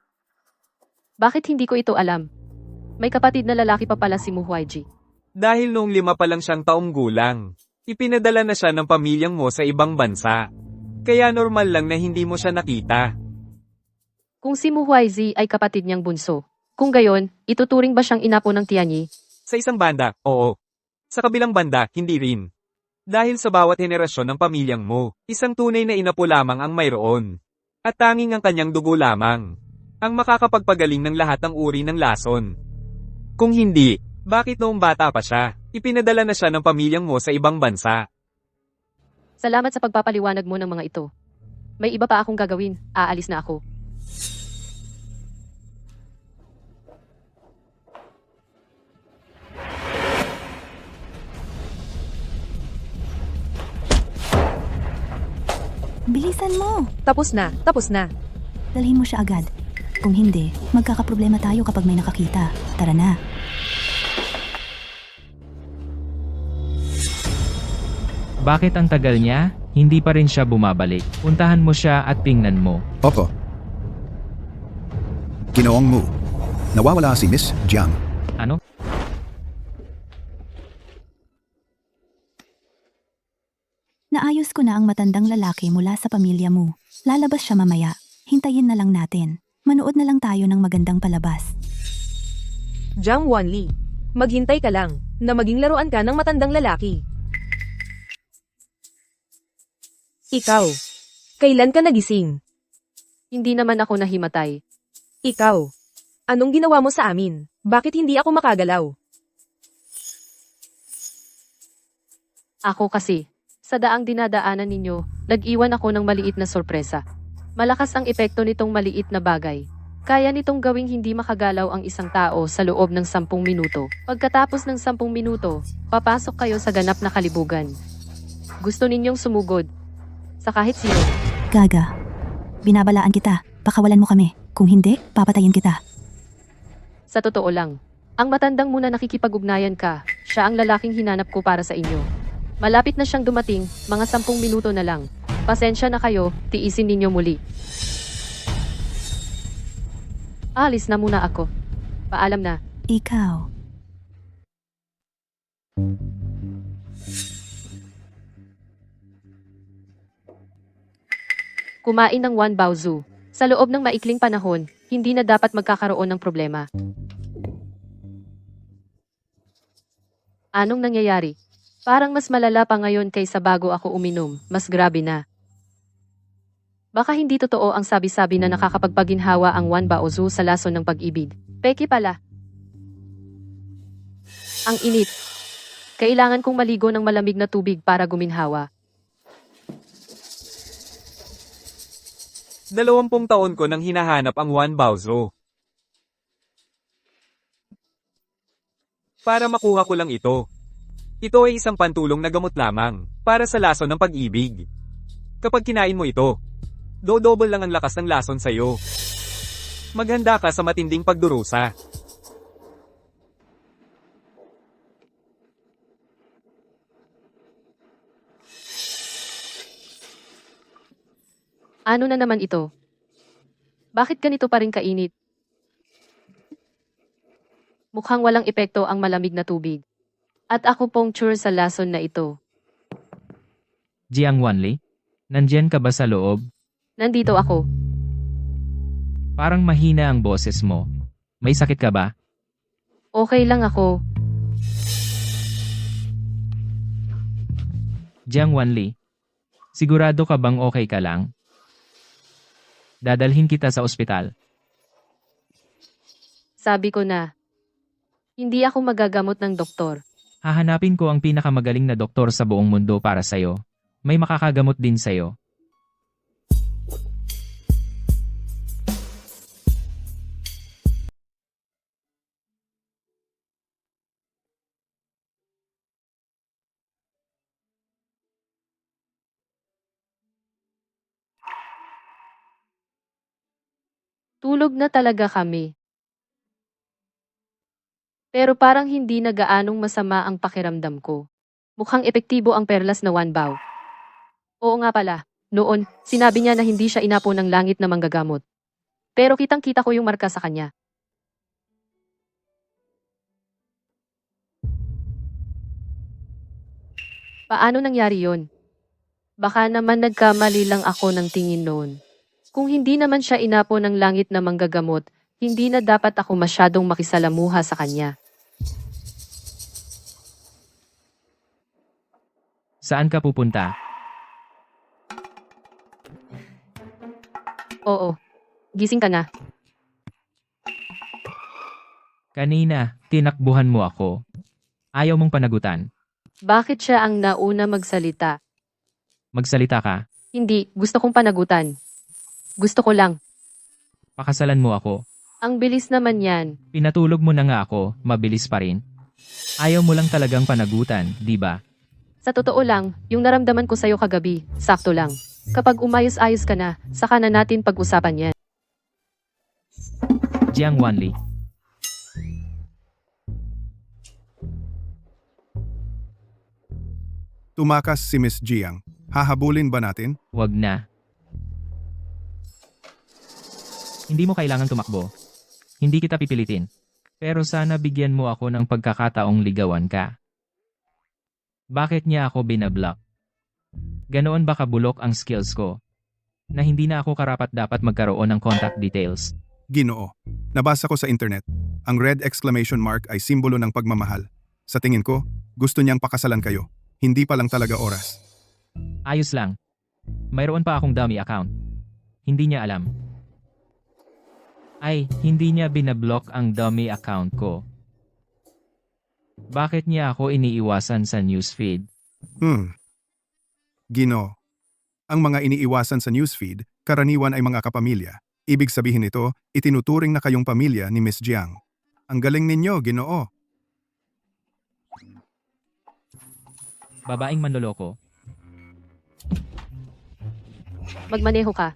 Bakit hindi ko ito alam? May kapatid na lalaki pa pala si Muhwaiji. Dahil noong 5 pa lang siyang taong gulang, ipinadala na siya ng pamilyang mo sa ibang bansa. Kaya normal lang na hindi mo siya nakita. Kung si Muhwaiji ay kapatid niyang bunso, kung gayon, ituturing ba siyang inapo ng tiyanyi? Sa isang banda, oo. Sa kabilang banda, hindi rin. Dahil sa bawat henerasyon ng pamilyang mo, isang tunay na inapo lamang ang mayroon. At tanging ang kanyang dugo lamang ang makakapagpagaling ng lahat ng uri ng lason. Kung hindi, bakit noong bata pa siya, ipinadala na siya ng pamilyang mo sa ibang bansa? Salamat sa pagpapaliwanag mo ng mga ito. May iba pa akong gagawin, aalis na ako. Bilisan mo! Tapos na, tapos na. Dalhin mo siya agad. Kung hindi, magkakaproblema tayo kapag may nakakita. Tara na. Bakit ang tagal niya? Hindi pa rin siya bumabalik. Puntahan mo siya at tingnan mo. Opo. Ginoong Mu. Nawawala si Miss Jiang. Ano? Naayos ko na ang matandang lalaki mula sa pamilya mo. Lalabas siya mamaya. Hintayin na lang natin. Manood na lang tayo ng magandang palabas. Jiang Wanli, maghintay ka lang na maging laruan ka ng matandang lalaki. Ikaw, kailan ka nagising? Hindi naman ako nahimatay. Ikaw, anong ginawa mo sa amin? Bakit hindi ako makagalaw? Ako kasi, sa daang dinadaanan ninyo, nag-iwan ako ng maliit na sorpresa. Malakas ang epekto nitong maliit na bagay. Kaya nitong gawing hindi makagalaw ang isang tao sa loob ng 10 minuto. Pagkatapos ng 10 minuto, papasok kayo sa ganap na kalibugan. Gusto ninyong sumugod sa kahit sino. Gaga. Binabalaan kita. Pakawalan mo kami. Kung hindi, papatayin kita. Sa totoo lang, ang matandang muna nakikipag-ugnayan ka, siya ang lalaking hinanap ko para sa inyo. Malapit na siyang dumating, mga 10 minuto na lang. Pasensya na kayo, tiisin ninyo muli. Alis na muna ako. Paalam na. Ikaw. Kumain ng Wan Baozu. Sa loob ng maikling panahon, hindi na dapat magkakaroon ng problema. Anong nangyayari? Parang mas malala pa ngayon kaysa bago ako uminom, mas grabe na. Baka hindi totoo ang sabi-sabi na nakakapagpaginhawa ang Wan Baozu sa lason ng pag-ibig. Peki pala. Ang init. Kailangan kong maligo ng malamig na tubig para guminhawa. 20 taon ko nang hinahanap ang Wan Baozu. Para makuha ko lang ito. Ito ay isang pantulong na gamot lamang, para sa lason ng pag-ibig. Kapag kinain mo ito, double lang ang lakas ng lason sa'yo. Maghanda ka sa matinding pagdurusa. Ano na naman ito? Bakit ganito pa rin kainit? Mukhang walang epekto ang malamig na tubig. At ako puncture sa lason na ito. Jiang Wanli? Nandyan ka ba sa loob? Nandito ako. Parang mahina ang boses mo. May sakit ka ba? Okay lang ako. Jiang Wanli? Sigurado ka bang okay ka lang? Dadalhin kita sa ospital. Sabi ko na. Hindi ako magagamot ng doktor. Hahanapin ko ang pinakamagaling na doktor sa buong mundo para sa'yo. May makakagamot din sa'yo. Tulog na talaga kami. Pero parang hindi na gaanong masama ang pakiramdam ko. Mukhang epektibo ang perlas na Wanbao. Oo nga pala, noon, sinabi niya na hindi siya inapo ng langit na manggagamot. Pero kitang-kita ko yung marka sa kanya. Paano nangyari yon? Baka naman nagkamali lang ako ng tingin noon. Kung hindi naman siya inapo ng langit na manggagamot, hindi na dapat ako masyadong makisalamuha sa kanya. Saan ka pupunta? Oo. Gising ka na. Kanina, tinakbuhan mo ako. Ayaw mong panagutan. Bakit siya ang nauna magsalita? Magsalita ka. Hindi, gusto kong panagutan. Gusto ko lang. Pakasalan mo ako. Ang bilis naman yan. Pinatulog mo na nga ako, mabilis pa rin. Ayaw mo lang talagang panagutan, di ba? Sa totoo lang, yung naramdaman ko sa'yo kagabi, sakto lang. Kapag umayos-ayos ka na, saka na natin pag-usapan yan. Jiang Wanli. Tumakas si Miss Jiang. Hahabulin ba natin? Wag na. Hindi mo kailangang tumakbo. Hindi kita pipilitin. Pero sana bigyan mo ako ng pagkakataong ligawan ka. Bakit niya ako binablock? Ganoon ba kabulok ang skills ko? Na hindi na ako karapat-dapat magkaroon ng contact details. Ginoo. Nabasa ko sa internet. Ang red exclamation mark ay simbolo ng pagmamahal. Sa tingin ko, gusto niyang pakasalan kayo. Hindi pa lang talaga oras. Ayos lang. Mayroon pa akong dummy account. Hindi niya alam. Ay, hindi niya binablock ang dummy account ko. Bakit niya ako iniiwasan sa newsfeed? Ginoo. Ang mga iniiwasan sa newsfeed, karaniwan ay mga kapamilya. Ibig sabihin nito, itinuturing na kayong pamilya ni Miss Jiang. Ang galing ninyo, Ginoo. Babaeng manloloko. Magmaneho ka.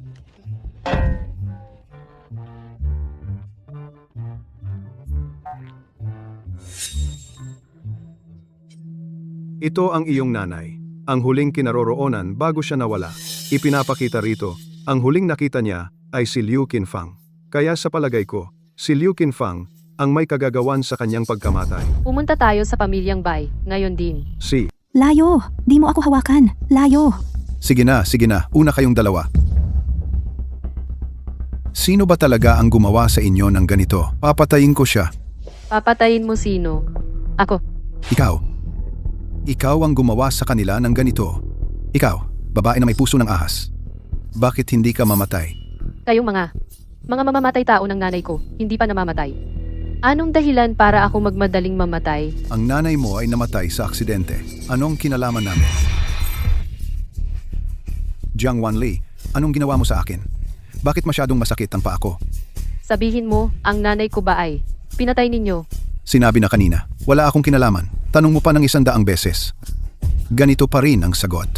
Ito ang iyong nanay, ang huling kinaroroonan bago siya nawala. Ipinapakita rito, ang huling nakita niya ay si Liu Qinfang. Kaya sa palagay ko, si Liu Qinfang ang may kagagawan sa kanyang pagkamatay. Pumunta tayo sa pamilyang Bai, ngayon din. Si Layo! Di mo ako hawakan! Layo! Sige na, una kayong dalawa. Sino ba talaga ang gumawa sa inyo ng ganito? Papatayin ko siya. Papatayin mo sino? Ako. Ikaw. Ikaw ang gumawa sa kanila ng ganito. Ikaw, babae na may puso ng ahas. Bakit hindi ka mamatay? Kayong mga mamamatay tao ng nanay ko, hindi pa namamatay. Anong dahilan para ako magmadaling mamatay? Ang nanay mo ay namatay sa aksidente. Anong kinalaman namin? Jiang Wanli, anong ginawa mo sa akin? Bakit masyadong masakit ang paa ko? Sabihin mo, ang nanay ko ba ay pinatay ninyo? Sinabi na kanina, wala akong kinalaman. Tanong mo pa ng 100 beses. Ganito pa rin ang sagot.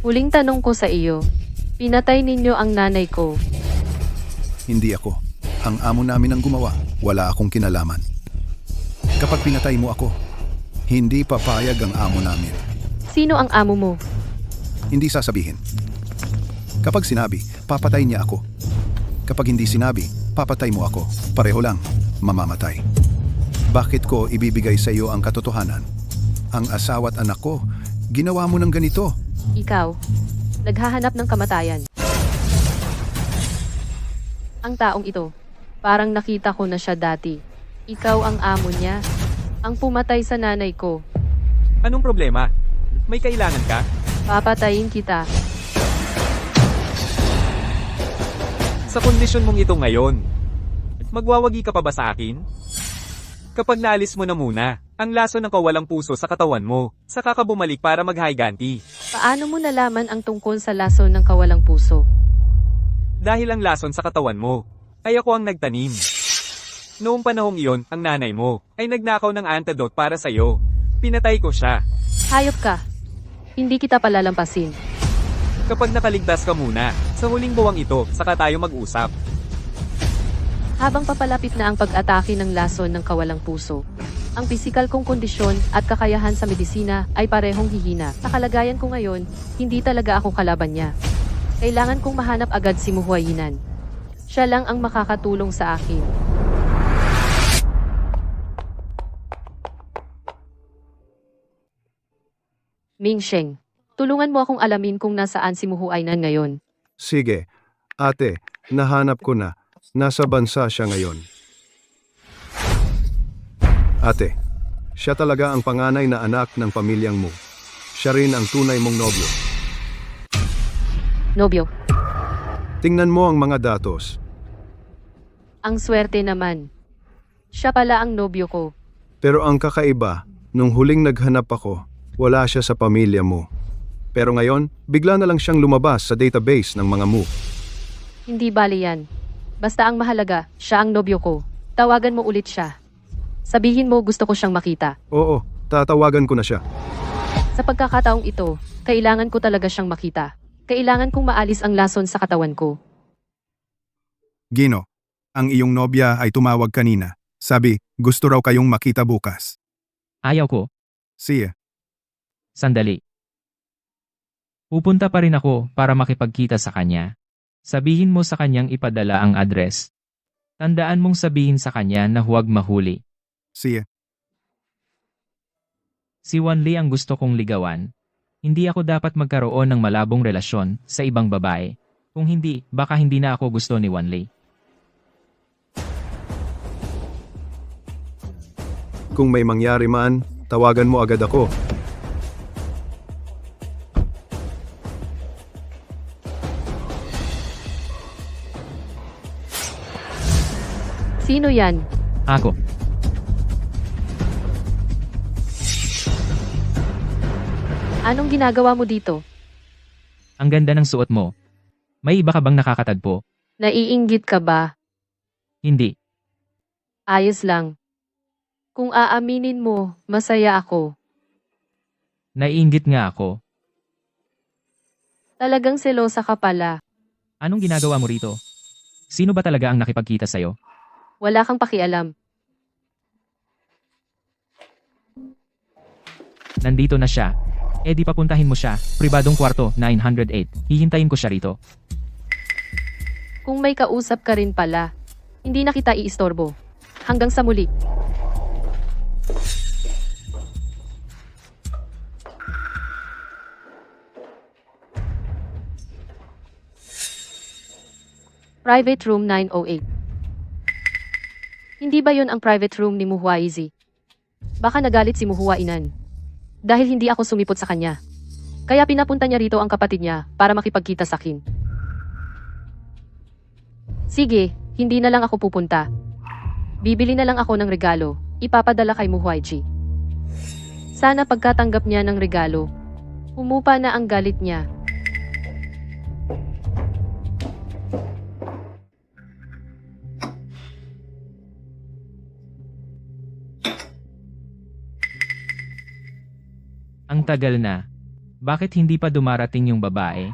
Huling tanong ko sa iyo, pinatay ninyo ang nanay ko. Hindi ako. Ang amo namin ang gumawa. Wala akong kinalaman. Kapag pinatay mo ako, hindi papayag ang amo namin. Sino ang amo mo? Hindi sasabihin. Kapag sinabi, papatay niya ako. Kapag hindi sinabi, papatay mo ako. Pareho lang, mamamatay. Bakit ko ibibigay sa iyo ang katotohanan? Ang asawa't anak ko, ginawa mo ng ganito. Ikaw, naghahanap ng kamatayan. Ang taong ito, parang nakita ko na siya dati. Ikaw ang amo niya, ang pumatay sa nanay ko. Anong problema? May kailangan ka? Papatayin kita. Sa kondisyon mong ito ngayon, magwawagi ka pa ba sa akin? Kapag naalis mo na muna, ang laso ng kawalang puso sa katawan mo, saka ka bumalik para mag-higanti. Paano mo nalaman ang tungkol sa lason ng kawalang puso? Dahil ang lason sa katawan mo, ay ako ang nagtanim. Noong panahong iyon, ang nanay mo, ay nagnakaw ng antidote para sa'yo. Pinatay ko siya. Hayop ka. Hindi kita palalampasin. Kapag nakaligtas ka muna, sa huling buwang ito, saka tayo mag-usap. Habang papalapit na ang pag-atake ng lason ng kawalang puso, ang pisikal kong kondisyon at kakayahan sa medisina ay parehong hihina. Sa kalagayan ko ngayon, hindi talaga ako kalaban niya. Kailangan kong mahanap agad si Muhuayinan. Siya lang ang makakatulong sa akin. Mingsheng, tulungan mo akong alamin kung nasaan si Muhuainan ngayon. Sige, ate, nahanap ko na. Nasa bansa siya ngayon. Ate, siya talaga ang panganay na anak ng pamilyang mo. Siya rin ang tunay mong nobyo. Nobyo, Tingnan mo ang mga datos. ang swerte naman. Siya pala ang nobyo ko. Pero ang kakaiba, nung huling naghanap ako, wala siya sa pamilya mo. Pero ngayon, bigla na lang siyang lumabas sa database ng mga mo. Hindi bali yan. Basta ang mahalaga, siya ang nobyo ko. Tawagan mo ulit siya. Sabihin mo gusto ko siyang makita. Oo, tatawagan ko na siya. Sa pagkakataong ito, kailangan ko talaga siyang makita. Kailangan kong maalis ang lason sa katawan ko. Gino, ang iyong nobya ay tumawag kanina. Sabi, gusto raw kayong makita bukas. Ayaw ko. Siya, Sandali. Pupunta pa rin ako para makipagkita sa kanya. Sabihin mo sa kanyang ipadala ang address. Tandaan mong sabihin sa kanya na huwag mahuli. siya. Si Wanli ang gusto kong ligawan. Hindi ako dapat magkaroon ng malabong relasyon sa ibang babae. Kung hindi, baka hindi na ako gusto ni Wanli. Kung may mangyari man, tawagan mo agad ako. Sino yan? Ako. Anong ginagawa mo dito? Ang ganda ng suot mo. May iba ka bang nakakatagpo? Naiinggit ka ba? Hindi. Ayos lang. Kung aaminin mo, masaya ako. Naiinggit nga ako. Talagang selosa ka pala. Anong ginagawa mo rito? Sino ba talaga ang nakipagkita sa'yo? Wala kang pakialam. Nandito na siya. Eh di papuntahin mo siya. Pribadong kwarto, 908. Hihintayin ko siya rito. Kung may kausap ka rin pala, hindi na kita iistorbo. Hanggang sa muli. Private Room 908. Hindi ba yon ang private room ni Muhuaizi? Baka nagalit si Muhuainan. Dahil hindi ako sumipot sa kanya. Kaya pinapunta niya rito ang kapatid niya para makipagkita sa akin. Sige, hindi na lang ako pupunta. Bibili na lang ako ng regalo, ipapadala kay Muhuaiji. Sana pagkatanggap niya ng regalo, umupa na ang galit niya. Ang tagal na. Bakit hindi pa dumarating yung babae?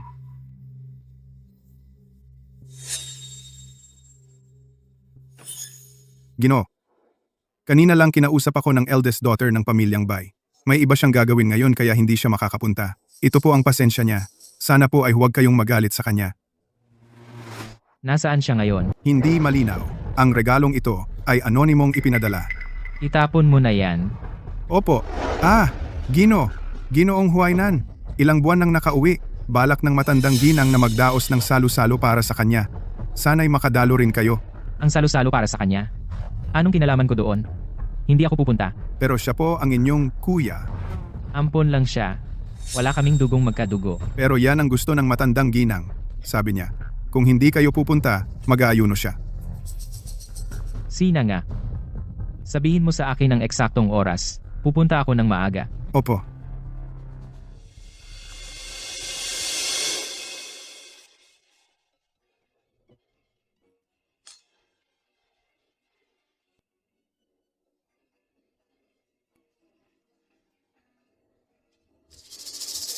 Gino, kanina lang kinausap ako ng eldest daughter ng pamilyang Bai. May iba siyang gagawin ngayon kaya hindi siya makakapunta. Ito po ang pasensya niya. Sana po ay huwag kayong magalit sa kanya. Nasaan siya ngayon? Hindi malinaw. Ang regalong ito ay anonymong ipinadala. Itapon mo na yan. Opo. Gino. Ginoong Huaynan. Ilang buwan nang nakauwi. Balak ng matandang ginang na magdaos ng salo-salo para sa kanya. Sana'y makadalo rin kayo. Ang salo-salo para sa kanya. Anong kinalaman ko doon? Hindi ako pupunta. Pero siya po ang inyong kuya. Ampon lang siya. Wala kaming dugong magkadugo. Pero yan ang gusto ng matandang ginang. Sabi niya, kung hindi kayo pupunta, mag-aayuno siya. Sina nga. Sabihin mo sa akin ang eksaktong oras. Pupunta ako ng maaga. Opo.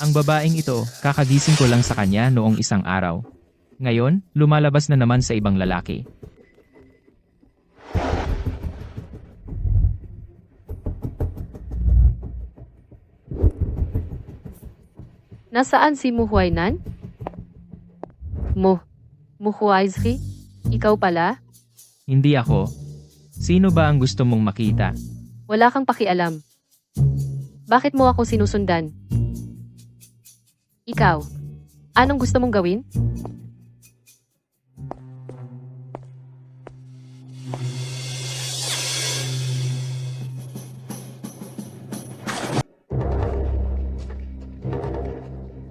Ang babaeng ito, kakagising ko lang sa kanya noong isang araw. Ngayon, lumalabas na naman sa ibang lalaki. Nasaan si Muhuainan? Muhuaizhi? Ikaw pala? Hindi ako. Sino ba ang gusto mong makita? Wala kang pakialam. Bakit mo ako sinusundan? Ikaw, anong gusto mong gawin?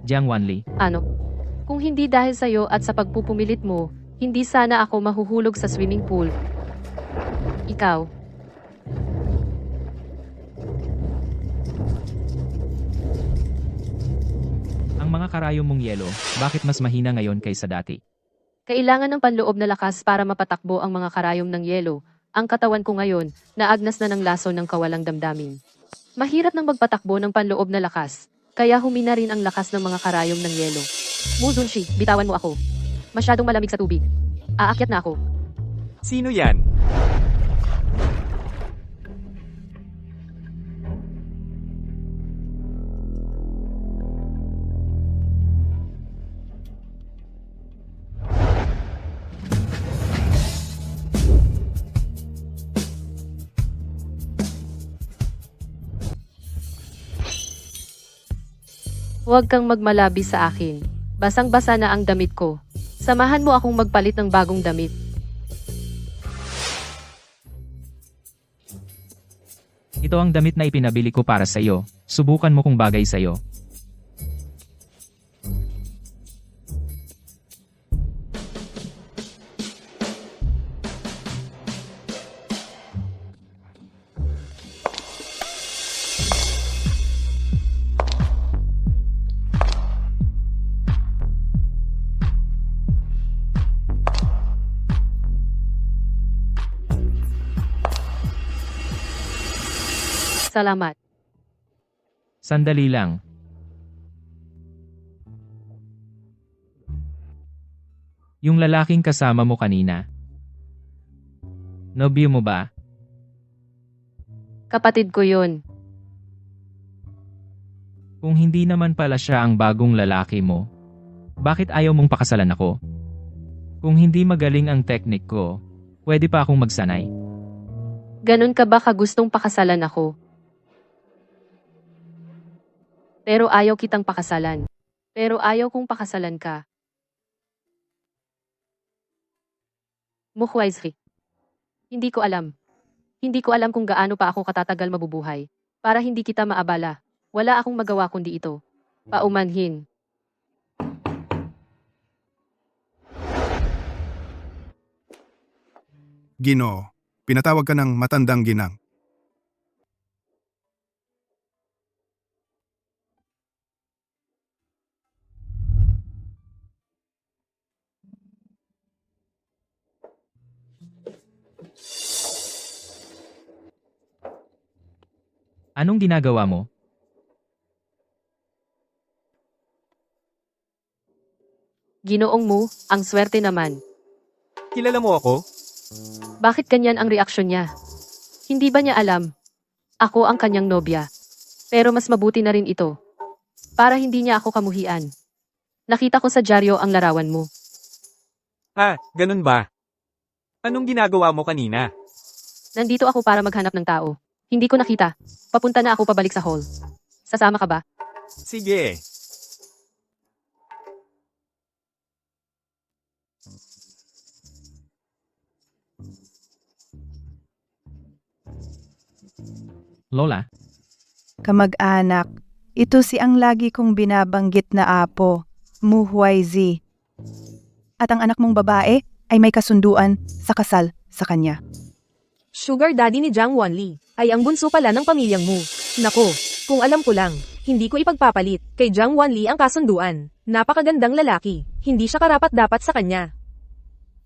Jiang Wanli, Ano? Kung hindi dahil sa'yo at sa pagpupumilit mo, hindi sana ako mahuhulog sa swimming pool. Ikaw, ang mga karayom mong yelo, bakit mas mahina ngayon kaysa dati? kailangan ng panloob na lakas para mapatakbo ang mga karayom ng yelo. Ang katawan ko ngayon, naagnas na ng laso ng kawalang damdamin. Mahirap nang magpatakbo ng panloob na lakas, kaya humina rin ang lakas ng mga karayom ng yelo. Mu Junshi, bitawan mo ako. Masyadong malamig sa tubig. Aakyat na ako. Sino yan? Huwag kang magmalabi sa akin. Basang-basa na ang damit ko. Samahan mo akong magpalit ng bagong damit. Ito ang damit na ipinabili ko para sa iyo. Subukan mo kung bagay sa iyo. Salamat. Sandali lang. Yung lalaking kasama mo kanina. Nobyo mo ba? Kapatid ko yun. Kung hindi naman pala siya ang bagong lalaki mo, bakit ayaw mong pakasalan ako? Kung hindi magaling ang teknik ko, pwede pa akong magsanay. Ganun ka ba kagustong pakasalan ako? Pero ayaw kitang pakasalan. Pero ayaw kong pakasalan ka. Mukhwaizri. Hindi ko alam. Hindi ko alam kung gaano pa ako katatagal mabubuhay. Para hindi kita maabala. Wala akong magawa kundi ito. Paumanhin. Ginoo, pinatawag ka ng matandang ginang. Anong ginagawa mo? Ginoong mo, ang swerte naman. Kilala mo ako? Bakit ganyan ang reaksyon niya? Hindi ba niya alam? Ako ang kanyang nobya. Pero mas mabuti na rin ito. Para hindi niya ako kamuhian. Nakita ko sa dyaryo ang larawan mo. Ah, ganun ba? Anong ginagawa mo kanina? Nandito ako para maghanap ng tao. Hindi ko nakita. Papunta na ako pabalik sa hall. Sasama ka ba? Sige. Lola, Kamag-anak, ito si ang lagi kong binabanggit na apo, Muhwaizi. At ang anak mong babae ay may kasunduan sa kasal sa kanya. Sugar daddy ni Jiang Wanli ay ang bunso pala ng pamilyang mo. Nako, kung alam ko lang, hindi ko ipagpapalit kay Jiang Wanli ang kasunduan. Napakagandang lalaki, hindi siya karapat-dapat sa kanya.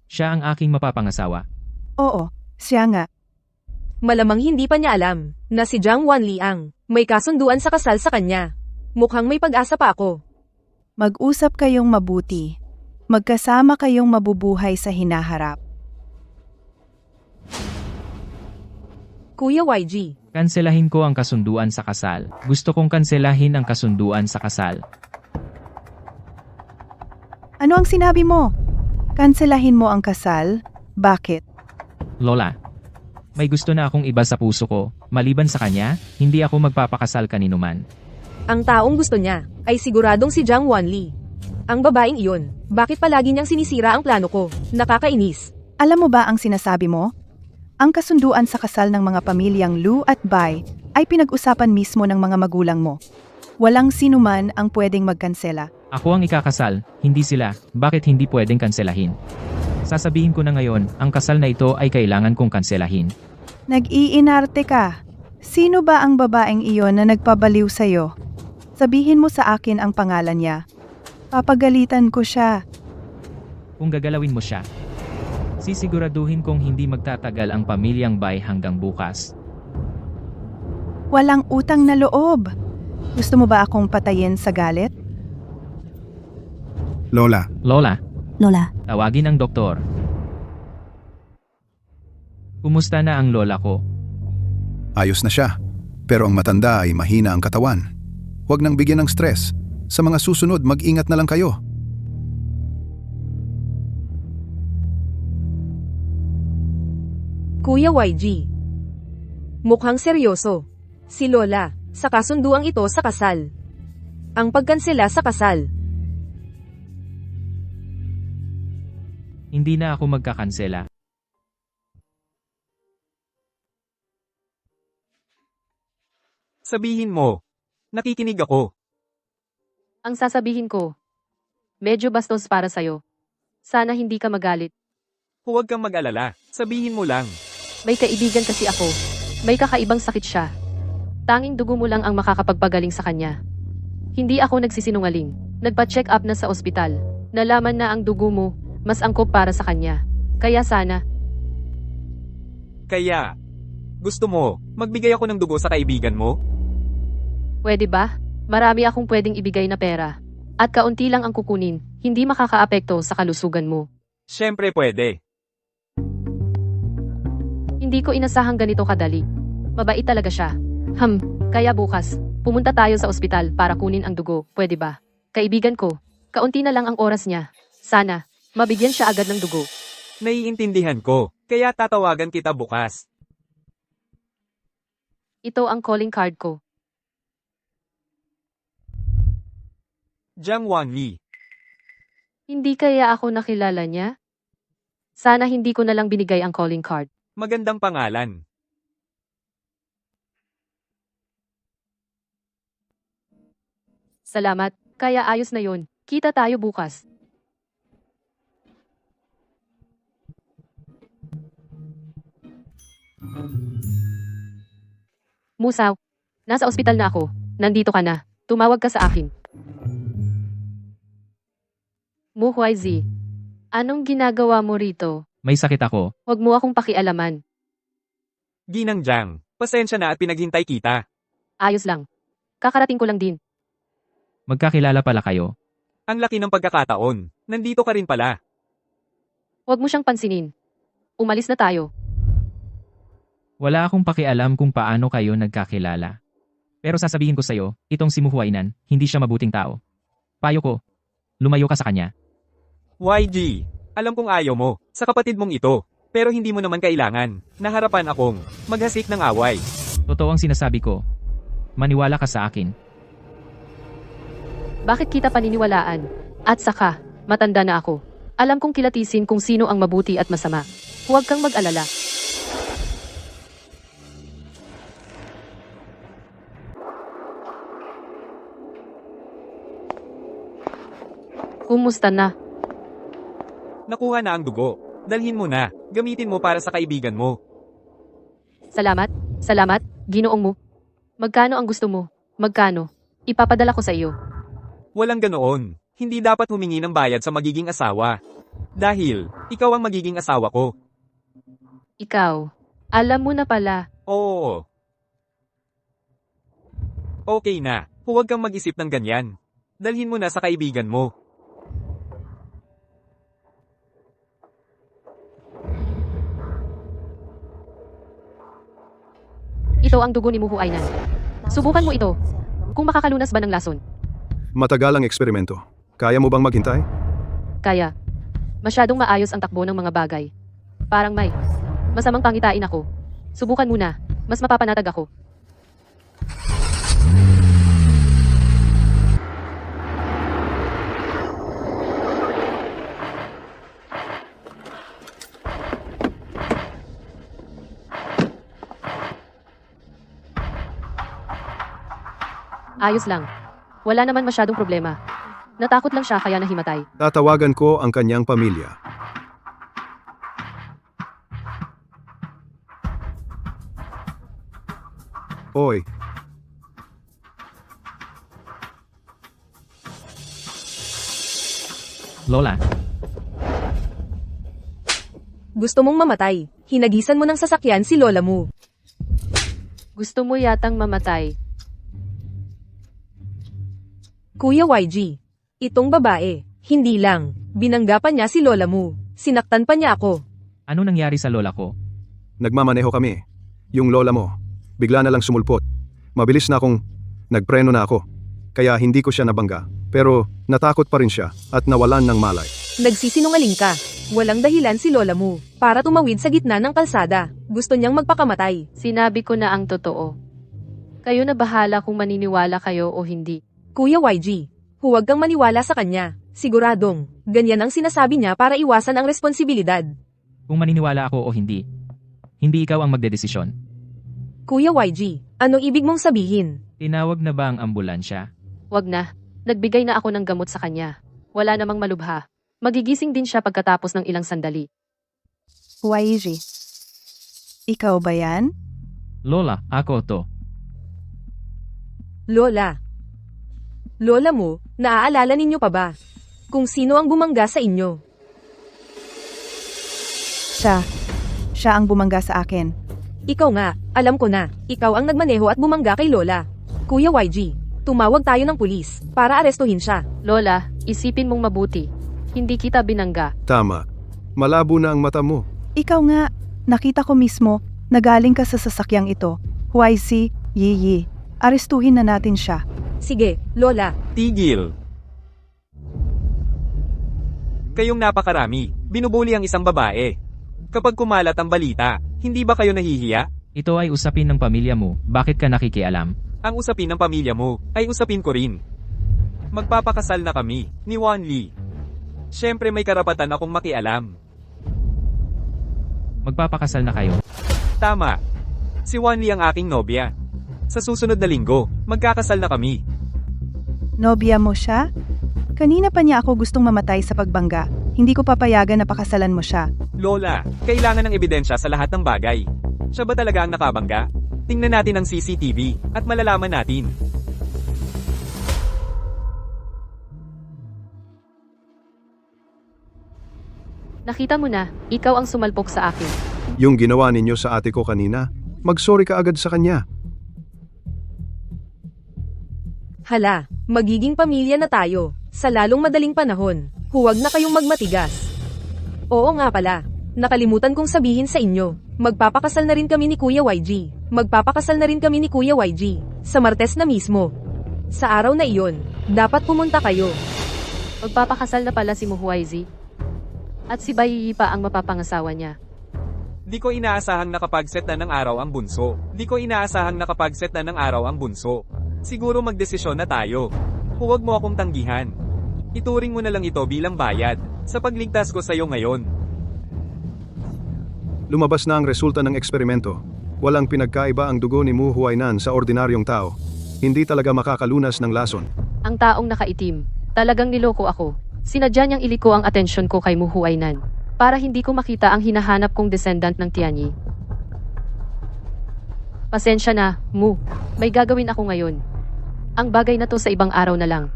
siya ang aking mapapangasawa. Oo, siya nga. Malamang hindi pa niya alam na si Jiang Wanli ang may kasunduan sa kasal sa kanya. Mukhang may pag-asa pa ako. Mag-usap kayong mabuti. Magkasama kayong mabubuhay sa hinaharap. Kuya YG, Kanselahin ko ang kasunduan sa kasal. Gusto kong kanselahin ang kasunduan sa kasal. Ano ang sinabi mo? Kanselahin mo ang kasal? Bakit? Lola, may gusto na akong iba sa puso ko. Maliban sa kanya, hindi ako magpapakasal kaninuman. Ang taong gusto niya ay siguradong si Jiang Wanli. Ang babaeng iyon, bakit palagi niyang sinisira ang plano ko? Nakakainis. Alam mo ba ang sinasabi mo? Ang kasunduan sa kasal ng mga pamilyang Lu at Bai ay pinag-usapan mismo ng mga magulang mo. Walang sinuman ang pwedeng magkansela. Ako ang ikakasal, hindi sila. Bakit hindi pwedeng kanselahin? Sasabihin ko na ngayon, ang kasal na ito ay kailangan kong kanselahin. Nag-iinarte ka. Sino ba ang babaeng iyon na nagpabaliw sa'yo? Sabihin mo sa akin ang pangalan niya. Papagalitan ko siya. Kung gagalawin mo siya, sisiguraduhin kong hindi magtatagal ang pamilyang Bai hanggang bukas. Walang utang na loob. Gusto mo ba akong patayin sa galit? Lola, Lola, Lola, tawagin ang doktor. Kumusta na ang lola ko? Ayos na siya. Pero ang matanda ay mahina ang katawan. Huwag nang bigyan ng stress. Sa mga susunod, mag-ingat na lang kayo. Kuya YG. Mukhang seryoso. Si Lola, sa kasunduang ito sa kasal. Ang pagkansela sa kasal. Hindi na ako magkakansela. Sabihin mo. Nakikinig ako. Ang sasabihin ko, medyo bastos para sa'yo. Sana hindi ka magalit. Huwag kang mag-alala. Sabihin mo lang. May kaibigan kasi ako. May kakaibang sakit siya. Tanging dugo mo lang ang makakapagpagaling sa kanya. Hindi ako nagsisinungaling. Nagpa-check up na sa ospital. Nalaman na ang dugo mo, mas angkop para sa kanya. Kaya sana, Kaya, gusto mo, magbigay ako ng dugo sa kaibigan mo? pwede ba? Marami akong pwedeng ibigay na pera. At kaunti lang ang kukunin, hindi makakaapekto sa kalusugan mo. Siyempre pwede. Hindi ko inasahang ganito kadali. Mabait talaga siya. Kaya bukas, pumunta tayo sa ospital para kunin ang dugo, pwede ba? Kaibigan ko, kaunti na lang ang oras niya. Sana, mabigyan siya agad ng dugo. Naiintindihan ko, kaya tatawagan kita bukas. Ito ang calling card ko. Jiang Wanli. Hindi kaya ako nakilala niya? Sana hindi ko na lang binigay ang calling card. Magandang pangalan. Salamat, kaya ayos na yon. Kita tayo bukas. Musaw, nasa ospital na ako. Nandito ka na. Tumawag ka sa akin. Muhuay Z, anong ginagawa mo rito? May sakit ako. Huwag mo akong pakialaman. Ginang Jiang, pasensya na at pinaghintay kita. Ayos lang. Kakarating ko lang din. Magkakilala pala kayo. Ang laki ng pagkakataon. Nandito ka rin pala. Huwag mo siyang pansinin. Umalis na tayo. Wala akong pakialam kung paano kayo nagkakilala. Pero sasabihin ko sa'yo, itong si Muhuainan, hindi siya mabuting tao. Payo ko, lumayo ka sa kanya. YG, alam kong ayaw mo, sa kapatid mong ito. Pero hindi mo naman kailangan. Naharapan akong maghasik ng away. Totoo ang sinasabi ko. Maniwala ka sa akin. Bakit kita paniniwalaan? At saka, matanda na ako. Alam kong kilatisin kung sino ang mabuti at masama. Huwag kang mag-alala. Kumusta na? Nakuha na ang dugo. Dalhin mo na. Gamitin mo para sa kaibigan mo. Salamat, salamat, ginoong mo. Magkano ang gusto mo? Magkano? Ipapadala ko sa iyo. Walang ganoon. Hindi dapat humingi ng bayad sa magiging asawa. Dahil, ikaw ang magiging asawa ko. Ikaw, alam mo na pala. Oo. Okay na. Huwag kang mag-isip ng ganyan. Dalhin mo na sa kaibigan mo. Ito ang dugo ni Muhuainan. Subukan mo ito. Kung makakalunas ba ng lason. Matagal ang eksperimento. Kaya mo bang maghintay? Kaya, masyadong maayos ang takbo ng mga bagay. Parang may masamang pangitain ako. Subukan muna, mas mapapanatag ako. Ayos lang. Wala naman masyadong problema. Natakot lang siya kaya nahimatay. Tatawagan ko ang kanyang pamilya. Oy, Lola, Gusto mong mamatay. Hinagisan mo ng sasakyan si lola mo. Gusto mo yatang mamatay. Kuya YG. Itong babae. Hindi lang. Binangga pa niya si lola mo. Sinaktan pa niya ako. ano nangyari sa lola ko? nagmamaneho kami. Yung lola mo, bigla na lang sumulpot. Mabilis na akong nagpreno na ako. Kaya hindi ko siya nabangga. Pero natakot pa rin siya at nawalan ng malay. Nagsisinungaling ka. Walang dahilan si lola mo para tumawid sa gitna ng kalsada. Gusto niyang magpakamatay. Sinabi ko na ang totoo. Kayo na bahala kung maniniwala kayo o hindi. Kuya YG, huwag kang maniwala sa kanya. Siguradong, ganyan ang sinasabi niya para iwasan ang responsibilidad. Kung maniniwala ako o hindi. Hindi ikaw ang magdedesisyon. Kuya YG, anong ibig mong sabihin? Tinawag na ba ang ambulansya? Wag na. Nagbigay na ako ng gamot sa kanya. Wala namang malubha. Magigising din siya pagkatapos ng ilang sandali. YG. Ikaw ba yan? Lola, ako to. Lola. Lola mo, naaalala ninyo pa ba? Kung sino ang bumangga sa inyo? Siya. Siya ang bumangga sa akin. Ikaw nga, alam ko na. Ikaw ang nagmaneho at bumangga kay Lola. Kuya YG, tumawag tayo ng pulis para arestuhin siya. Lola, isipin mong mabuti. Hindi kita binangga. Tama. Malabo na ang mata mo. Ikaw nga, nakita ko mismo, nagaling ka sa sasakyang ito. YC, Yiyi. Arestuhin na natin siya. Sige, Lola. Tigil. Kayong napakarami, binubuli ang isang babae. Kapag kumalat ang balita, hindi ba kayo nahihiya? Ito ay usapin ng pamilya mo, bakit ka nakikialam? Ang usapin ng pamilya mo, ay usapin ko rin. Magpapakasal na kami, ni Wanli. Siyempre may karapatan akong makialam. Magpapakasal na kayo. Tama. Si Wanli ang aking nobya. Sa susunod na linggo, magkakasal na kami. Nobya mo siya? Kanina pa niya ako gustong mamatay sa pagbangga. Hindi ko papayagan na pakasalan mo siya. Lola, kailangan ng ebidensya sa lahat ng bagay. Siya ba talaga ang nakabangga? Tingnan natin ang CCTV, at malalaman natin. Nakita mo na, ikaw ang sumalpok sa akin. Yung ginawa ninyo sa ate ko kanina, mag-sorry ka agad sa kanya. Hala, magiging pamilya na tayo. Sa lalong madaling panahon, huwag na kayong magmatigas. Oo nga pala, nakalimutan kong sabihin sa inyo, magpapakasal na rin kami ni Kuya YG. Magpapakasal na rin kami ni Kuya YG, sa Martes na mismo. Sa araw na iyon, dapat pumunta kayo. Magpapakasal na pala si Muhuayzi. At si Bayiyi pa ang mapapangasawa niya. Di ko inaasahang nakapag-set na ng araw ang bunso. Di ko inaasahang nakapag-set na ng araw ang bunso. Siguro magdesisyon na tayo. Huwag mo akong tanggihan. Ituring mo na lang ito bilang bayad sa pagligtas ko sa iyo ngayon. Lumabas na ang resulta ng eksperimento. Walang pinagkaiba ang dugo ni Mu Huainan sa ordinaryong tao. Hindi talaga makakalunas ng lason. Ang taong nakaitim. Talagang niloko ako. Sinadya niyang iliko ang atensyon ko kay Muhuaynan. Para hindi ko makita ang hinahanap kong descendant ng Tianyi. Pasensya na, Mu. May gagawin ako ngayon. Ang bagay na to sa ibang araw na lang.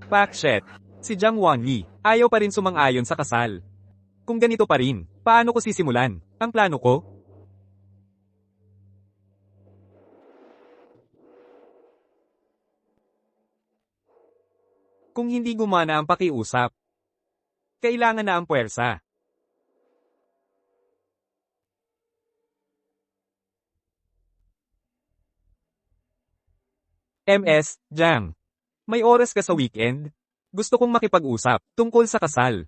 Pakset. Si Jiang Wanli, ayaw pa rin sumang-ayon sa kasal. Kung ganito pa rin, paano ko sisimulan? Ang plano ko? Kung hindi gumana ang pakiusap, kailangan na ang puwersa. MS, Jiang. May oras ka sa weekend? Gusto kong makipag-usap tungkol sa kasal.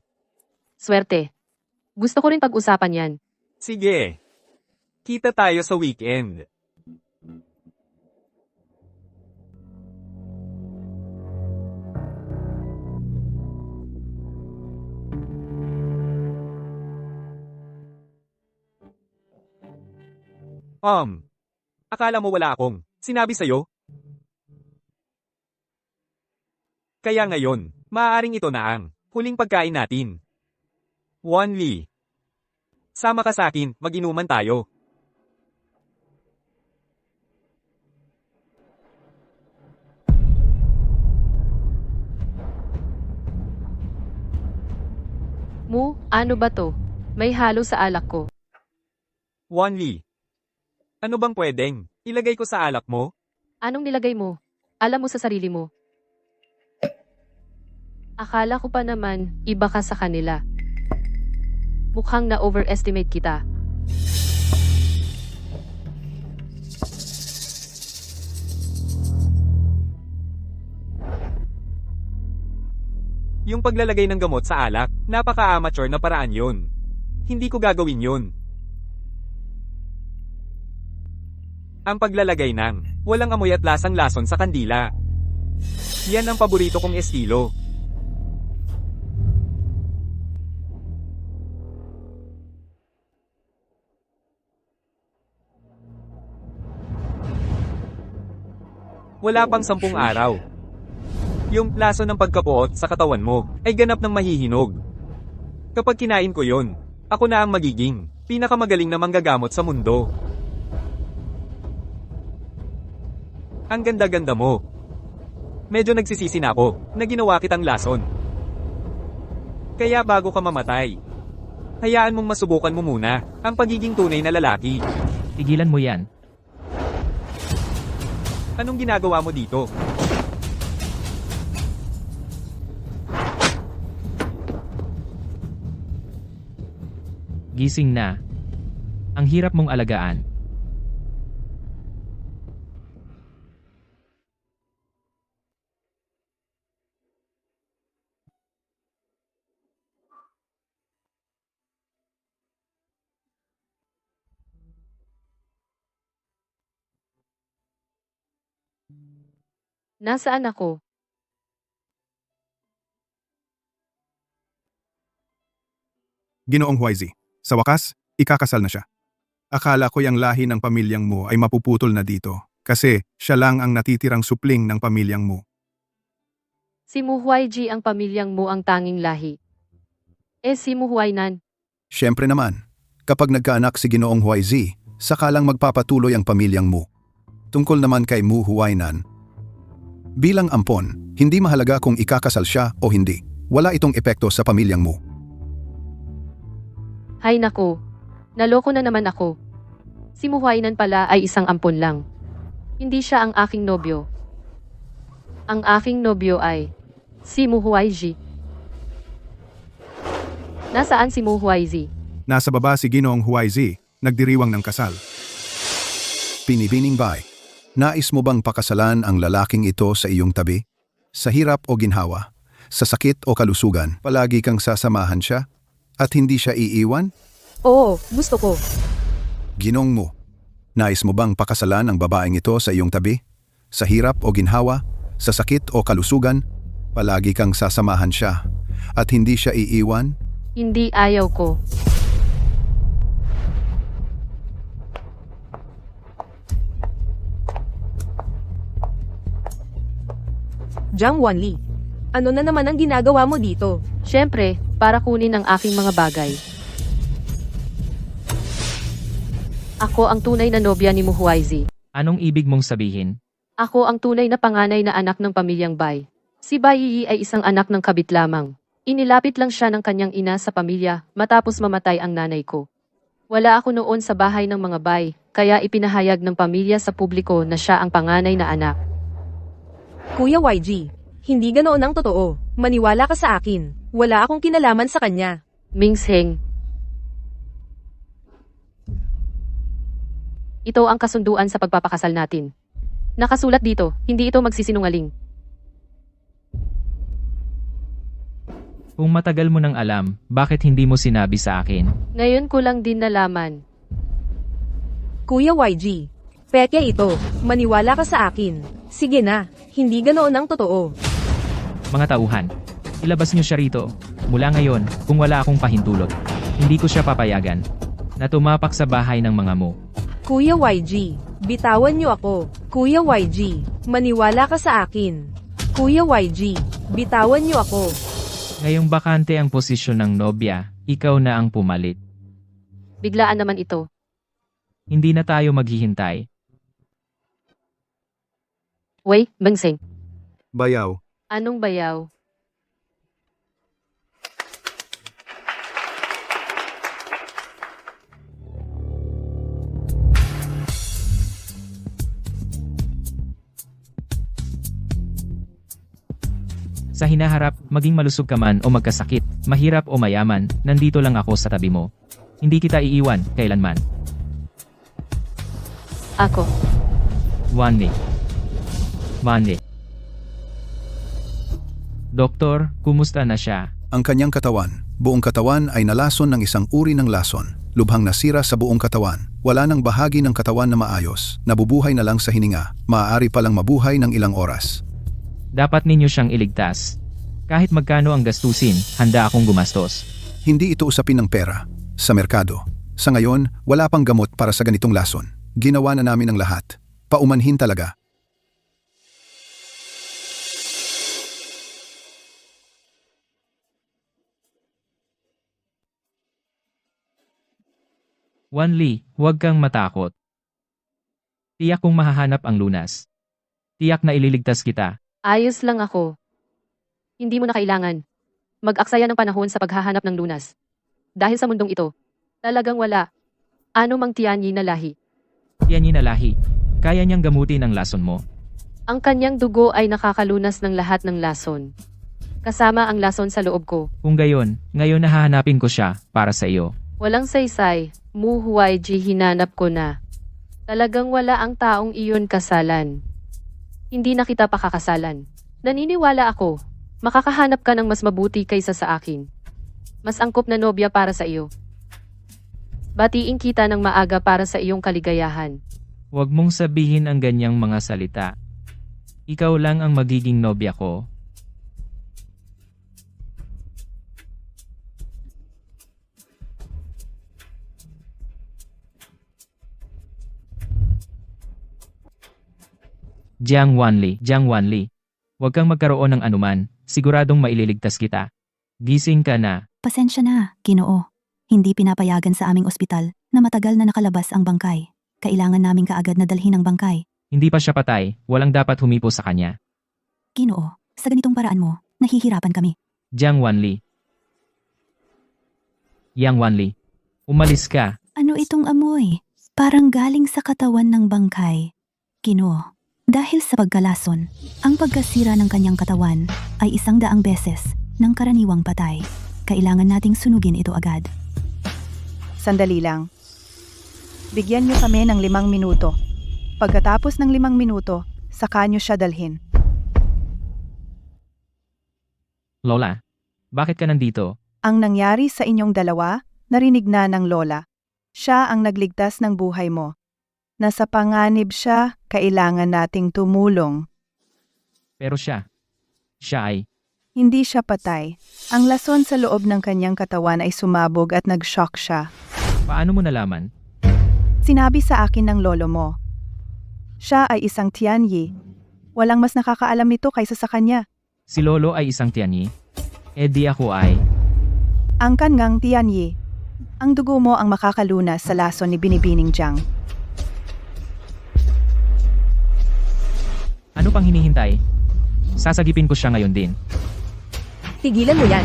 Swerte. Gusto ko rin pag-usapan yan. Sige. Kita tayo sa weekend. Akala mo wala akong sinabi sa'yo? Kaya ngayon, maaaring ito na ang huling pagkain natin. Wonli. Sama ka sa akin, mag-inuman tayo. Mu, ano ba to? May halo sa alak ko. Wonli. Ano bang pwedeng ilagay ko sa alak mo? Anong nilagay mo? Alam mo sa sarili mo. Akala ko pa naman, iba ka sa kanila. Mukhang na-overestimate kita. Yung paglalagay ng gamot sa alak, napaka-amateur na paraan yun. Hindi ko gagawin yun. Ang paglalagay ng walang amoy at lasang lason sa kandila. Yan ang paborito kong estilo. Wala pang 10 araw. Yung laso ng pagkapuot sa katawan mo ay ganap ng mahihinog. Kapag kinain ko yon, ako na ang magiging pinakamagaling na manggagamot sa mundo. Ang ganda-ganda mo. Medyo nagsisisi na ako na ginawa kitang lason. Kaya bago ka mamatay, hayaan mong masubukan mo muna ang pagiging tunay na lalaki. Tigilan mo yan. Anong ginagawa mo dito? Gising na. Ang hirap mong alagaan. Nasaan ako? Ginoong Huayzi, sa wakas, ikakasal na siya. Akala ko yung lahi ng pamilyang mo ay mapuputol na dito kasi siya lang ang natitirang supling ng pamilyang mo. Si Muhuayji ang pamilyang mo ang tanging lahi. Si Muhuaynan. Siyempre naman, kapag nagkaanak si Ginoong Huayzi, saka lang magpapatuloy ang pamilyang mo. Tungkol naman kay Mu Huaynan, bilang ampon, hindi mahalaga kung ikakasal siya o hindi. Wala itong epekto sa pamilyang mo. Hay nako. Naloko na naman ako. Si Muhuaynan pala ay isang ampon lang. Hindi siya ang aking nobyo. Ang aking nobyo ay si Muhuayji. Nasaan si Muhuayji? Nasa baba si Ginoong Huayzi, nagdiriwang ng kasal. Pinibining bay, nais mo bang pakasalan ang lalaking ito sa iyong tabi? Sa hirap o ginhawa, sa sakit o kalusugan, palagi kang sasamahan siya at hindi siya iiwan? Oo, gusto ko. Ginong mo, nais mo bang pakasalan ang babaeng ito sa iyong tabi? Sa hirap o ginhawa, sa sakit o kalusugan, palagi kang sasamahan siya at hindi siya iiwan? Hindi, ayaw ko. Jiang Wanli, ano na naman ang ginagawa mo dito? Siyempre, para kunin ang aking mga bagay. Ako ang tunay na nobya ni Muhuayzi. Anong ibig mong sabihin? Ako ang tunay na panganay na anak ng pamilyang Bai. Si Bai Yi ay isang anak ng kabit lamang. Inilapit lang siya ng kanyang ina sa pamilya matapos mamatay ang nanay ko. Wala ako noon sa bahay ng mga Bai, kaya ipinahayag ng pamilya sa publiko na siya ang panganay na anak. Kuya YG, hindi ganoon ang totoo. Maniwala ka sa akin. Wala akong kinalaman sa kanya. Mingsheng. Ito ang kasunduan sa pagpapakasal natin. Nakasulat dito, hindi ito magsisinungaling. Kung matagal mo nang alam, bakit hindi mo sinabi sa akin? Ngayon ko lang din nalaman. Kuya YG, peke ito. Maniwala ka sa akin. Sige na, hindi ganoon ang totoo. Mga tauhan, ilabas niyo siya rito. Mula ngayon, kung wala akong pahintulot, hindi ko siya papayagan na tumapak sa bahay ng mga mo. Kuya YG, bitawan niyo ako. Kuya YG, maniwala ka sa akin. Kuya YG, bitawan niyo ako. Ngayong bakante ang posisyon ng nobya, ikaw na ang pumalit. Biglaan naman ito. Hindi na tayo maghihintay. Wait, Mingsing. Bayaw. Anong bayaw? Sa hinaharap, maging malusog ka man o magkasakit, mahirap o mayaman, nandito lang ako sa tabi mo. Hindi kita iiwan, kailanman. Ako. Wanli. Doktor, kumusta na siya? Ang kanyang katawan, buong katawan ay nalason ng isang uri ng lason. Lubhang nasira sa buong katawan. Wala nang bahagi ng katawan na maayos. Nabubuhay na lang sa hininga. Maaari palang mabuhay ng ilang oras. Dapat ninyo siyang iligtas. Kahit magkano ang gastusin, handa akong gumastos. Hindi ito usapin ng pera. Sa merkado. Sa ngayon, wala pang gamot para sa ganitong lason. Ginawa na namin ang lahat. Paumanhin talaga. Wanli, huwag kang matakot. Tiyak kong mahahanap ang lunas. Tiyak na ililigtas kita. Ayos lang ako. Hindi mo na kailangan mag-aksaya ng panahon sa paghahanap ng lunas. Dahil sa mundong ito, talagang wala. Ano mang Tianyi na lahi. Tianyi na lahi. Kaya niyang gamutin ang lason mo. Ang kanyang dugo ay nakakalunas ng lahat ng lason. Kasama ang lason sa loob ko. Kung gayon, ngayon nahahanapin ko siya para sa iyo. Walang saysay, Mu Huayji hinanap ko na. Talagang wala ang taong iyon kasalan. Hindi na kita pakakasalan. Naniniwala ako, makakahanap ka ng mas mabuti kaysa sa akin. Mas angkop na nobya para sa iyo. Batiin kita ng maaga para sa iyong kaligayahan. Huwag mong sabihin ang ganyang mga salita. Ikaw lang ang magiging nobya ko. Jiang Wanli. Huwag kang magkaroon ng anuman, siguradong maililigtas kita. Gising ka na. Pasensya na, Ginoo. Hindi pinapayagan sa aming ospital na matagal na nakalabas ang bangkay. Kailangan namin kaagad na dalhin ang bangkay. Hindi pa siya patay, walang dapat humipo sa kanya. Ginoo, sa ganitong paraan mo, nahihirapan kami. Jiang Wanli. Yang Wanli. Umalis ka. Ano itong amoy? Parang galing sa katawan ng bangkay. Ginoo, dahil sa pagkalason, ang pagkasira ng kanyang katawan ay 100 beses ng karaniwang patay. Kailangan nating sunugin ito agad. Sandali lang. Bigyan niyo kami ng 5 minuto. Pagkatapos ng 5 minuto, saka niyo siya dalhin. Lola, bakit ka nandito? Ang nangyari sa inyong dalawa, narinig na ng lola. Siya ang nagligtas ng buhay mo. Nasa panganib siya, kailangan nating tumulong. Pero siya ay, Hindi siya patay. Ang lason sa loob ng kanyang katawan ay sumabog at nag-shock siya. paano mo nalaman? Sinabi sa akin ng lolo mo. Siya ay isang Tianyi. Walang mas nakakaalam nito kaysa sa kanya. Si Lolo ay isang Tianyi. Di ako ay. Ang kanyang Tianyi. Ang dugo mo ang makakalunas sa lason ni Binibining Jiang. Ano pang hinihintay? Sasagipin ko siya ngayon din. Tigilan mo yan.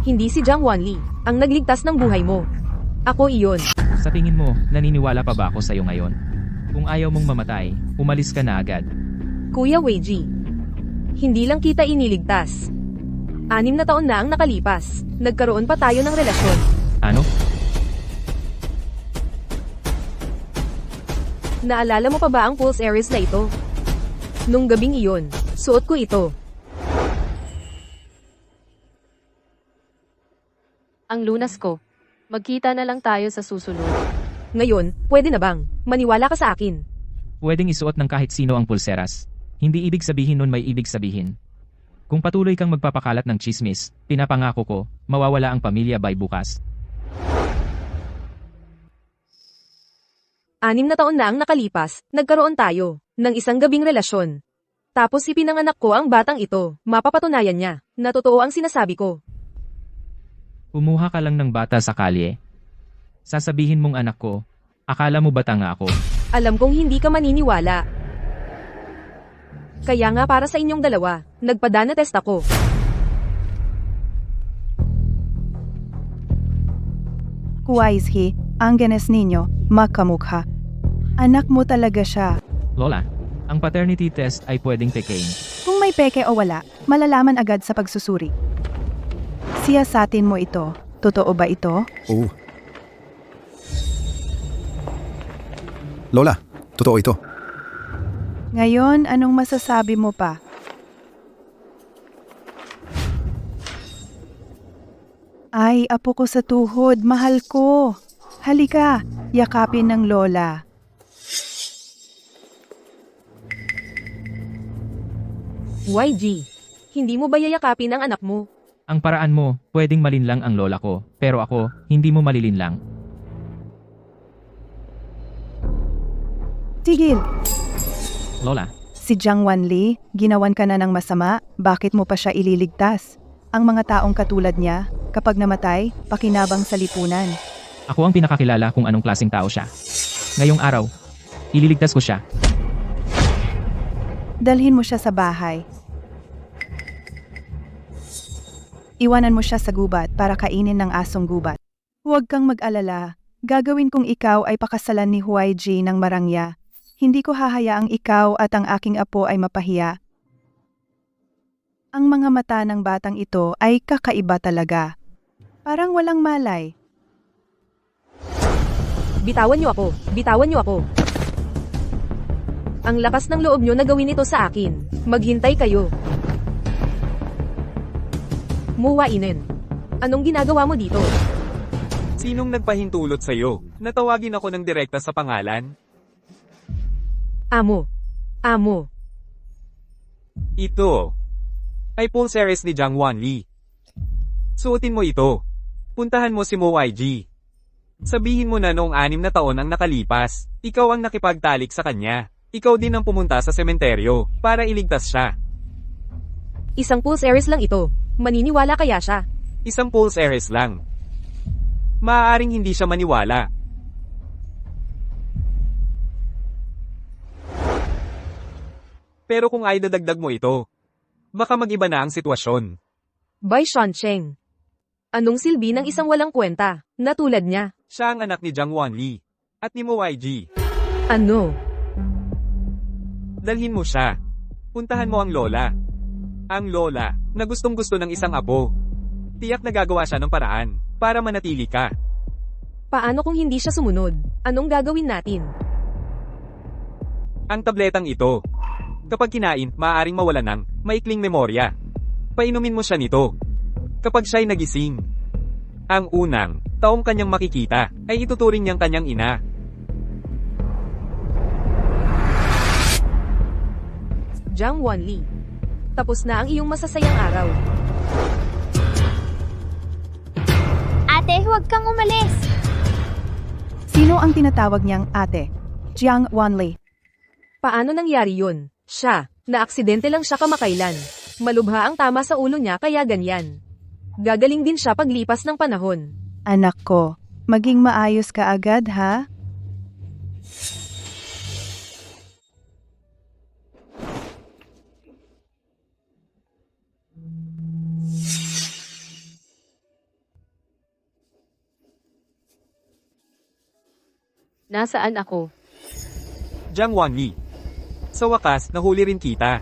Hindi si Jiang Wanli ang nagligtas ng buhay mo. Ako iyon. Sa tingin mo, naniniwala pa ba ako sa'yo ngayon? Kung ayaw mong mamatay, umalis ka na agad. Kuya Weiji, hindi lang kita iniligtas. 6 na taon na ang nakalipas. Nagkaroon pa tayo ng relasyon. Ano? Naalala mo pa ba ang pulse Aries na ito? Nung gabing iyon, suot ko ito. Ang lunas ko. Magkita na lang tayo sa susunod. Ngayon, pwede na bang? Maniwala ka sa akin. Pwedeng isuot ng kahit sino ang pulseras. Hindi ibig sabihin nun may ibig sabihin. Kung patuloy kang magpapakalat ng chismis, pinapangako ko, mawawala ang pamilya by bukas. 6 na taon na ang nakalipas, nagkaroon tayo ng isang gabing relasyon. Tapos ipinanganak ko ang batang ito, mapapatunayan niya na totoo ang sinasabi ko. Kumuha ka lang ng bata sa kalye. Sasabihin mong anak ko, akala mo ba tanga ako? Alam kong hindi ka maniniwala. Kaya nga para sa inyong dalawa, nagpadana test ako. Kuwaizhi, Angenes ninyo, makamukha. Anak mo talaga siya. Lola, ang paternity test ay pwedeng pekein. Kung may peke o wala, malalaman agad sa pagsusuri. Siyasatin mo ito. Totoo ba ito? Oo. Lola, totoo ito. Ngayon, anong masasabi mo pa? Ay, apo ko sa tuhod, mahal ko. Halika, yakapin ng lola. YG, hindi mo ba yayakapin ang anak mo? Ang paraan mo, pwedeng malinlang ang lola ko, pero ako, hindi mo malilinlang. Tigil! Lola, Si Jiang Wanli, ginawan ka na ng masama, bakit mo pa siya ililigtas? Ang mga taong katulad niya, kapag namatay, pakinabang sa lipunan. ako ang pinakakilala kung anong klaseng tao siya. Ngayong araw, ililigtas ko siya. Dalhin mo siya sa bahay. Iwanan mo siya sa gubat para kainin ng asong gubat. Huwag kang mag-alala. Gagawin kong ikaw ay pakasalan ni Huayji ng marangya. Hindi ko hahayaang ikaw at ang aking apo ay mapahiya. Ang mga mata ng batang ito ay kakaiba talaga. Parang walang malay. Bitawan niyo ako, bitawan niyo ako. Ang lakas ng loob niyo na gawin ito sa akin. Maghintay kayo. Muwainen. Anong ginagawa mo dito? Sinong nagpahintulot sa'yo? Natawagin ako ng direkta sa pangalan? Amo. Amo. Ito ay pulseres ni Jiang Wanli. Suotin mo ito. Puntahan mo si Mo YG. Sabihin mo na noong 6 na taon ang nakalipas, ikaw ang nakipagtalik sa kanya. Ikaw din ang pumunta sa sementeryo para iligtas siya. Isang pulseres lang ito. Maniniwala kaya siya? Isang pulseres lang. Maaaring hindi siya maniwala. Pero kung ay dadagdag mo ito, baka mag-iba na ang sitwasyon. By Shancheng. Anong silbi ng isang walang kwenta, na tulad niya? Siya ang anak ni Jiang Wanli at ni Mo YG. Ano? Dalhin mo siya. Puntahan mo ang lola. Ang lola na gustong-gusto ng isang apo. Tiyak na gagawa siya ng paraan para manatili ka. Paano kung hindi siya sumunod? Anong gagawin natin? Ang tabletang ito. Kapag kinain, maaaring mawala ng maikling memorya. Painumin mo siya nito. Kapag siya'y nagising, ang unang taong kanyang makikita ay ituturing niyang kanyang ina. Jiang Wanli. Tapos na ang iyong masasayang araw. Ate, huwag kang umalis. Sino ang tinatawag niyang ate? Jiang Wanli. Paano nangyari yun? Siya, na aksidente lang siya kamakailan. Malubha ang tama sa ulo niya kaya ganyan. Gagaling din siya paglipas ng panahon. Anak ko, maging maayos ka agad ha? Nasaan ako? Jiang Wanli. Sa wakas, nahuli rin kita.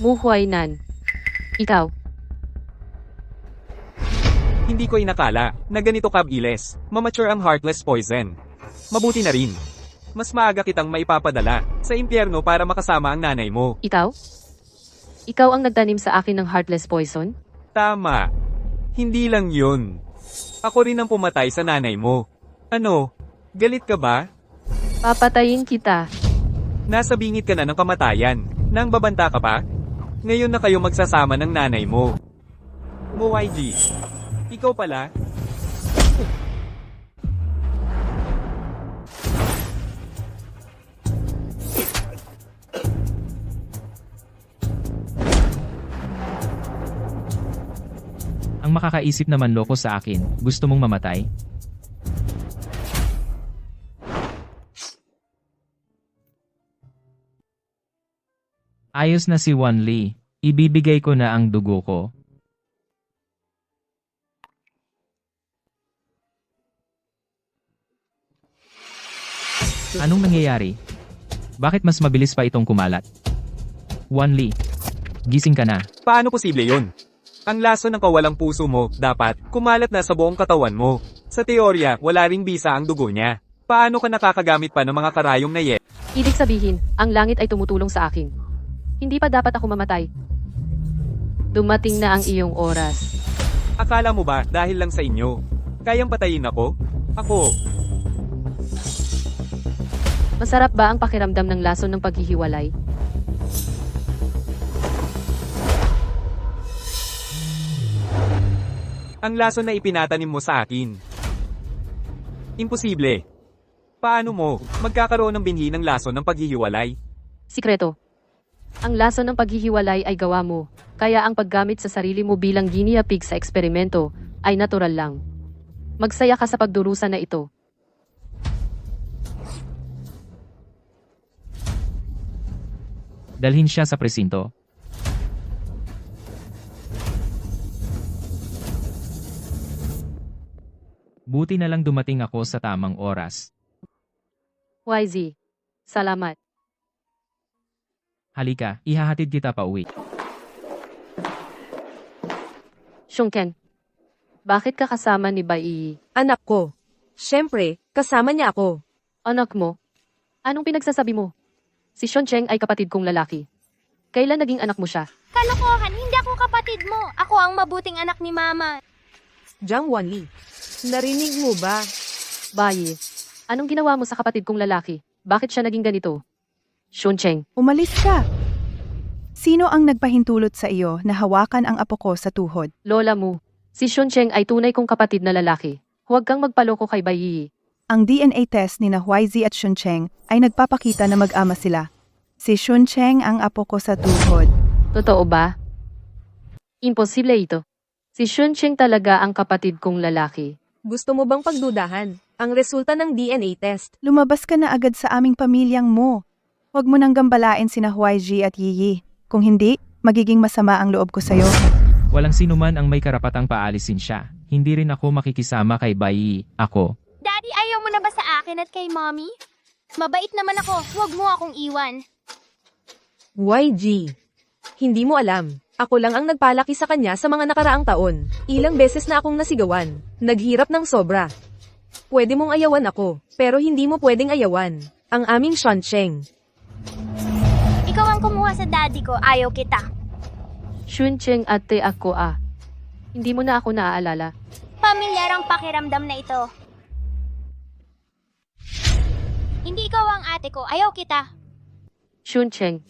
Mu Huainan. Ikaw. Hindi ko inakala na ganito kabilis, mamature ang heartless poison. Mabuti na rin. Mas maaga kitang maipapadala sa impyerno para makasama ang nanay mo. Ikaw? Ikaw ang nagtanim sa akin ng heartless poison? Tama. Hindi lang yun. Ako rin ang pumatay sa nanay mo. Ano? Galit ka ba? Papatayin kita. Nasa bingit ka na ng kamatayan. Nang babanta ka pa? Ngayon na kayo magsasama ng nanay mo. Mo YG. Ikaw pala? Ang makakaisip naman loko sa akin, gusto mong mamatay? Ayos na si Wan Li, ibibigay ko na ang dugo ko. Anong nangyayari? Bakit mas mabilis pa itong kumalat? Wan Li, gising ka na. Paano posible yon? Ang lason ng kawalang puso mo, dapat, kumalat na sa buong katawan mo. Sa teorya, wala ring bisa ang dugo niya. Paano ka nakakagamit pa ng mga karayong na yet? Ibig sabihin, ang langit ay tumutulong sa akin. Hindi pa dapat ako mamatay. Dumating na ang iyong oras. Akala mo ba, dahil lang sa inyo? Kayang patayin ako? Ako. Masarap ba ang pakiramdam ng lason ng paghihiwalay? Ang lason na ipinatanim mo sa akin. Imposible. Paano mo, magkakaroon ng binhi ng lason ng paghihiwalay? Sikreto. Ang lason ng paghihiwalay ay gawa mo, kaya ang paggamit sa sarili mo bilang guinea pig sa eksperimento ay natural lang. Magsaya ka sa pagdurusa na ito. Dalhin siya sa presinto. Buti na lang dumating ako sa tamang oras. YZ. Salamat. Halika, ihahatid kita pa uwi. Shunken. Bakit ka kasama ni Bai? Anak ko. Siyempre, kasama niya ako. Anak mo? Anong pinagsasabi mo? Si Shuncheng ay kapatid kong lalaki. Kailan naging anak mo siya? Kalokohan, hindi ako kapatid mo. Ako ang mabuting anak ni Mama. Jiang Wanli. Narinig mo ba? Bai, anong ginawa mo sa kapatid kong lalaki? Bakit siya naging ganito? Shuncheng. Umalis ka! Sino ang nagpahintulot sa iyo na hawakan ang apo ko sa tuhod? Lola mo. Si Shuncheng ay tunay kong kapatid na lalaki. Huwag kang magpaloko kay Bai. Ang DNA test ni na YZ at Shuncheng ay nagpapakita na mag-ama sila. Si Shuncheng ang apo ko sa tuhod. Totoo ba? Imposible ito. Si Shuncheng talaga ang kapatid kong lalaki. Gusto mo bang pagdudahan ang resulta ng DNA test? Lumabas ka na agad sa aming pamilyang mo. Huwag mo nang gambalain sina YG at Yiyi. Kung hindi, magiging masama ang loob ko sa'yo. Walang sino man ang may karapatang paalisin siya. Hindi rin ako makikisama kay Bai. Ako. Daddy, ayaw mo na ba sa akin at kay Mommy? Mabait naman ako. Huwag mo akong iwan. YG. Hindi mo alam. Ako lang ang nagpalaki sa kanya sa mga nakaraang taon. Ilang beses na akong nasigawan. Naghirap ng sobra. Pwede mong ayawan ako, pero hindi mo pwedeng ayawan ang aming Shuncheng. Ikaw ang kumuha sa daddy ko. Ayaw kita. Shuncheng ate ako ah. Hindi mo na ako naaalala. Pamilyarang pakiramdam na ito. Hindi ikaw ang ate ko. Ayaw kita. Shuncheng.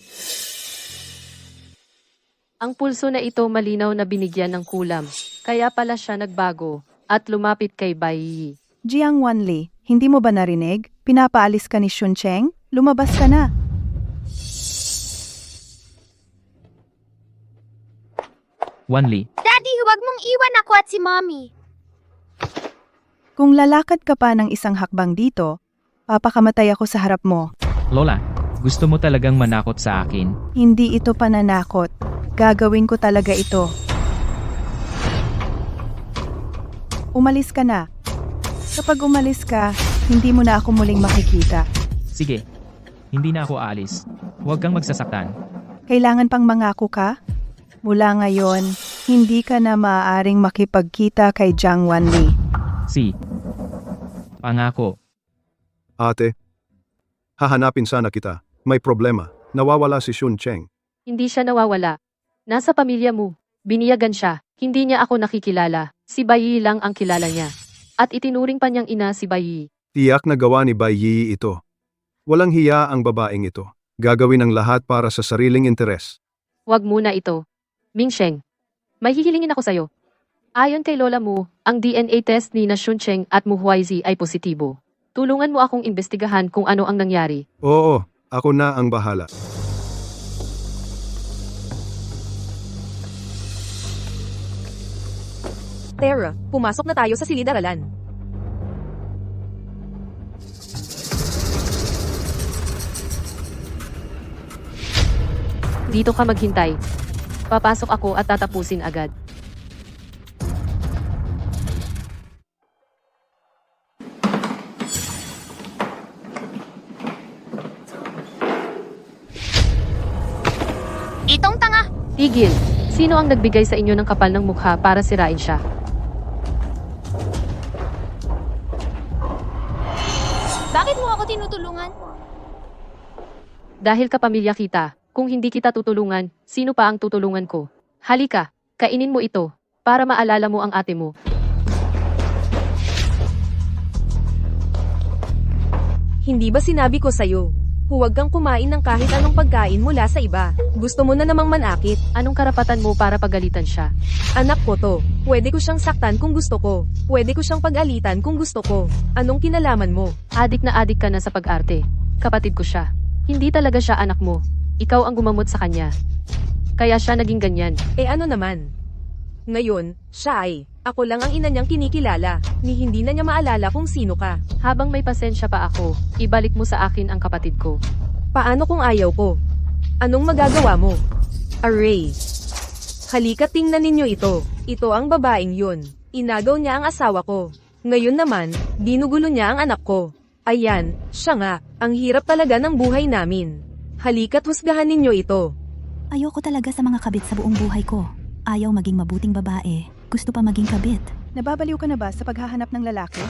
Ang pulso na ito malinaw na binigyan ng kulam. Kaya pala siya nagbago at lumapit kay Bai. Jiang Wanli, hindi mo ba narinig? Pinapaalis ka ni Shuncheng? Lumabas ka na. Wanli, Daddy, huwag mong iwan ako at si Mommy. Kung lalakad ka pa ng isang hakbang dito, papakamatay ako sa harap mo. Lola, gusto mo talagang manakot sa akin? Hindi ito pananakot. Gagawin ko talaga ito. Umalis ka na. Kapag umalis ka, hindi mo na ako muling makikita. Sige, hindi na ako aalis. Huwag kang magsasaktan. Kailangan pang mangako ka? Mula ngayon, hindi ka na maaaring makipagkita kay Jiang Wanli. Si. Pangako. Ate, hahanapin sana kita. May problema. Nawawala si Shuncheng. Hindi siya nawawala. Nasa pamilya mo. Biniyagan siya. Hindi niya ako nakikilala. Si Bai lang ang kilala niya. At itinuring pa niyang ina si Bai. Tiyak na gawa ni Bai Yi ito. Walang hiya ang babaeng ito. Gagawin ang lahat para sa sariling interes. Wag muna ito. Mingsheng, may hihilingin ako sa'yo. Ayon kay lola mo, ang DNA test ni na Shuncheng at Mu Huaizi ay positibo. Tulungan mo akong imbestigahan kung ano ang nangyari. Oo, ako na ang bahala. Tara, pumasok na tayo sa silid-aralan. Dito ka maghintay. Papasok ako at tatapusin agad. Itong tanga! Tigil! Sino ang nagbigay sa inyo ng kapal ng mukha para sirain siya? Bakit mo ako tinutulungan? Dahil kapamilya kita, kung hindi kita tutulungan, sino pa ang tutulungan ko? Halika, kainin mo ito, para maalala mo ang ate mo. Hindi ba sinabi ko sa'yo? Huwag kang kumain ng kahit anong pagkain mula sa iba. Gusto mo na namang manakit. Anong karapatan mo para pagalitan siya? Anak ko to. Pwede ko siyang saktan kung gusto ko. Pwede ko siyang pag-alitan kung gusto ko. Anong kinalaman mo? Adik na adik ka na sa pag-arte. Kapatid ko siya. Hindi talaga siya anak mo. Ikaw ang gumamot sa kanya. Kaya siya naging ganyan. Eh ano naman? Ngayon, siya ay, ako lang ang ina niyang kinikilala, ni hindi na niya maalala kung sino ka. Habang may pasensya pa ako, ibalik mo sa akin ang kapatid ko. Paano kung ayaw ko? Anong magagawa mo? Array. Halika tingnan ninyo ito. Ito ang babaeng yun. Inagaw niya ang asawa ko. Ngayon naman, ginugulo niya ang anak ko. Ayan, siya nga, ang hirap talaga ng buhay namin. Halika't husgahan ninyo ito. Ayoko talaga sa mga kabit sa buong buhay ko. Ayaw maging mabuting babae. Gusto pa maging kabit. Nababaliw ka na ba sa paghahanap ng lalaki?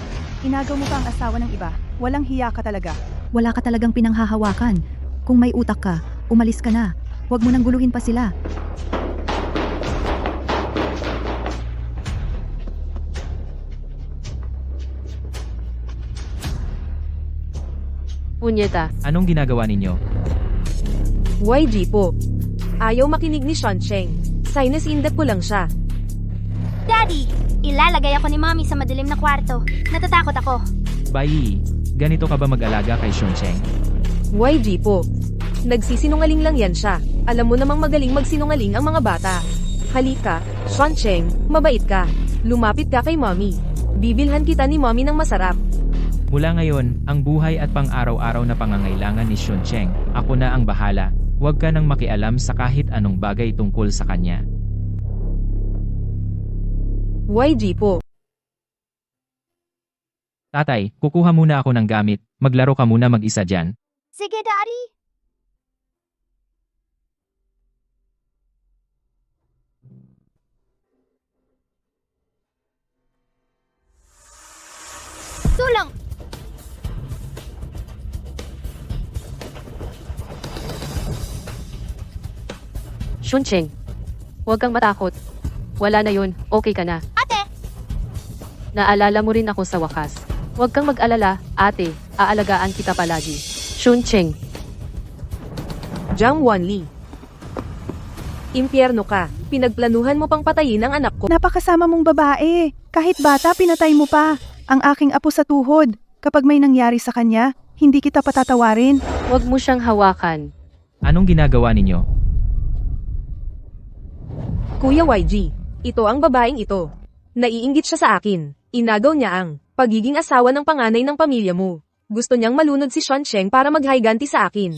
Inagaw mo pa ang asawa ng iba. Walang hiya ka talaga. Wala ka talagang pinanghahawakan. Kung may utak ka, umalis ka na. Huwag mo nang guluhin pa sila. Punyeta, Anong ginagawa ninyo? YG po. Ayaw makinig ni Shuncheng. Sinus indak ko lang siya. Daddy, ilalagay ako ni Mommy sa madilim na kwarto. Natatakot ako. Bai, ganito ka ba mag-alaga kay Shuncheng? YG po. Nagsisinungaling lang yan siya. Alam mo namang magaling magsinungaling ang mga bata. Halika, Shuncheng, mabait ka. Lumapit ka kay Mommy. Bibilhan kita ni Mommy ng masarap. Mula ngayon, ang buhay at pang-araw-araw na pangangailangan ni Shuncheng, ako na ang bahala. Huwag ka nang makialam sa kahit anong bagay tungkol sa kanya. YG po. Tatay, kukuha muna ako ng gamit. Maglaro ka muna mag-isa dyan. Sige, Daddy. Tulong! Shuncheng, huwag kang matakot. Wala na yun, okay ka na. Ate! Naalala mo rin ako sa wakas. Huwag kang mag-alala, ate, aalagaan kita palagi. Shuncheng, Jiang Wanli. Impyerno ka. Pinagplanuhan mo pang patayin ang anak ko. Napakasama mong babae. Kahit bata, pinatay mo pa. Ang aking apo sa tuhod. Kapag may nangyari sa kanya, hindi kita patatawarin. huwag mo siyang hawakan. Anong ginagawa ninyo? Kuya YG, ito ang babaeng ito. Naiinggit siya sa akin. Inagaw niya ang pagiging asawa ng panganay ng pamilya mo. Gusto niyang malunod si Shuncheng para maghayganti sa akin.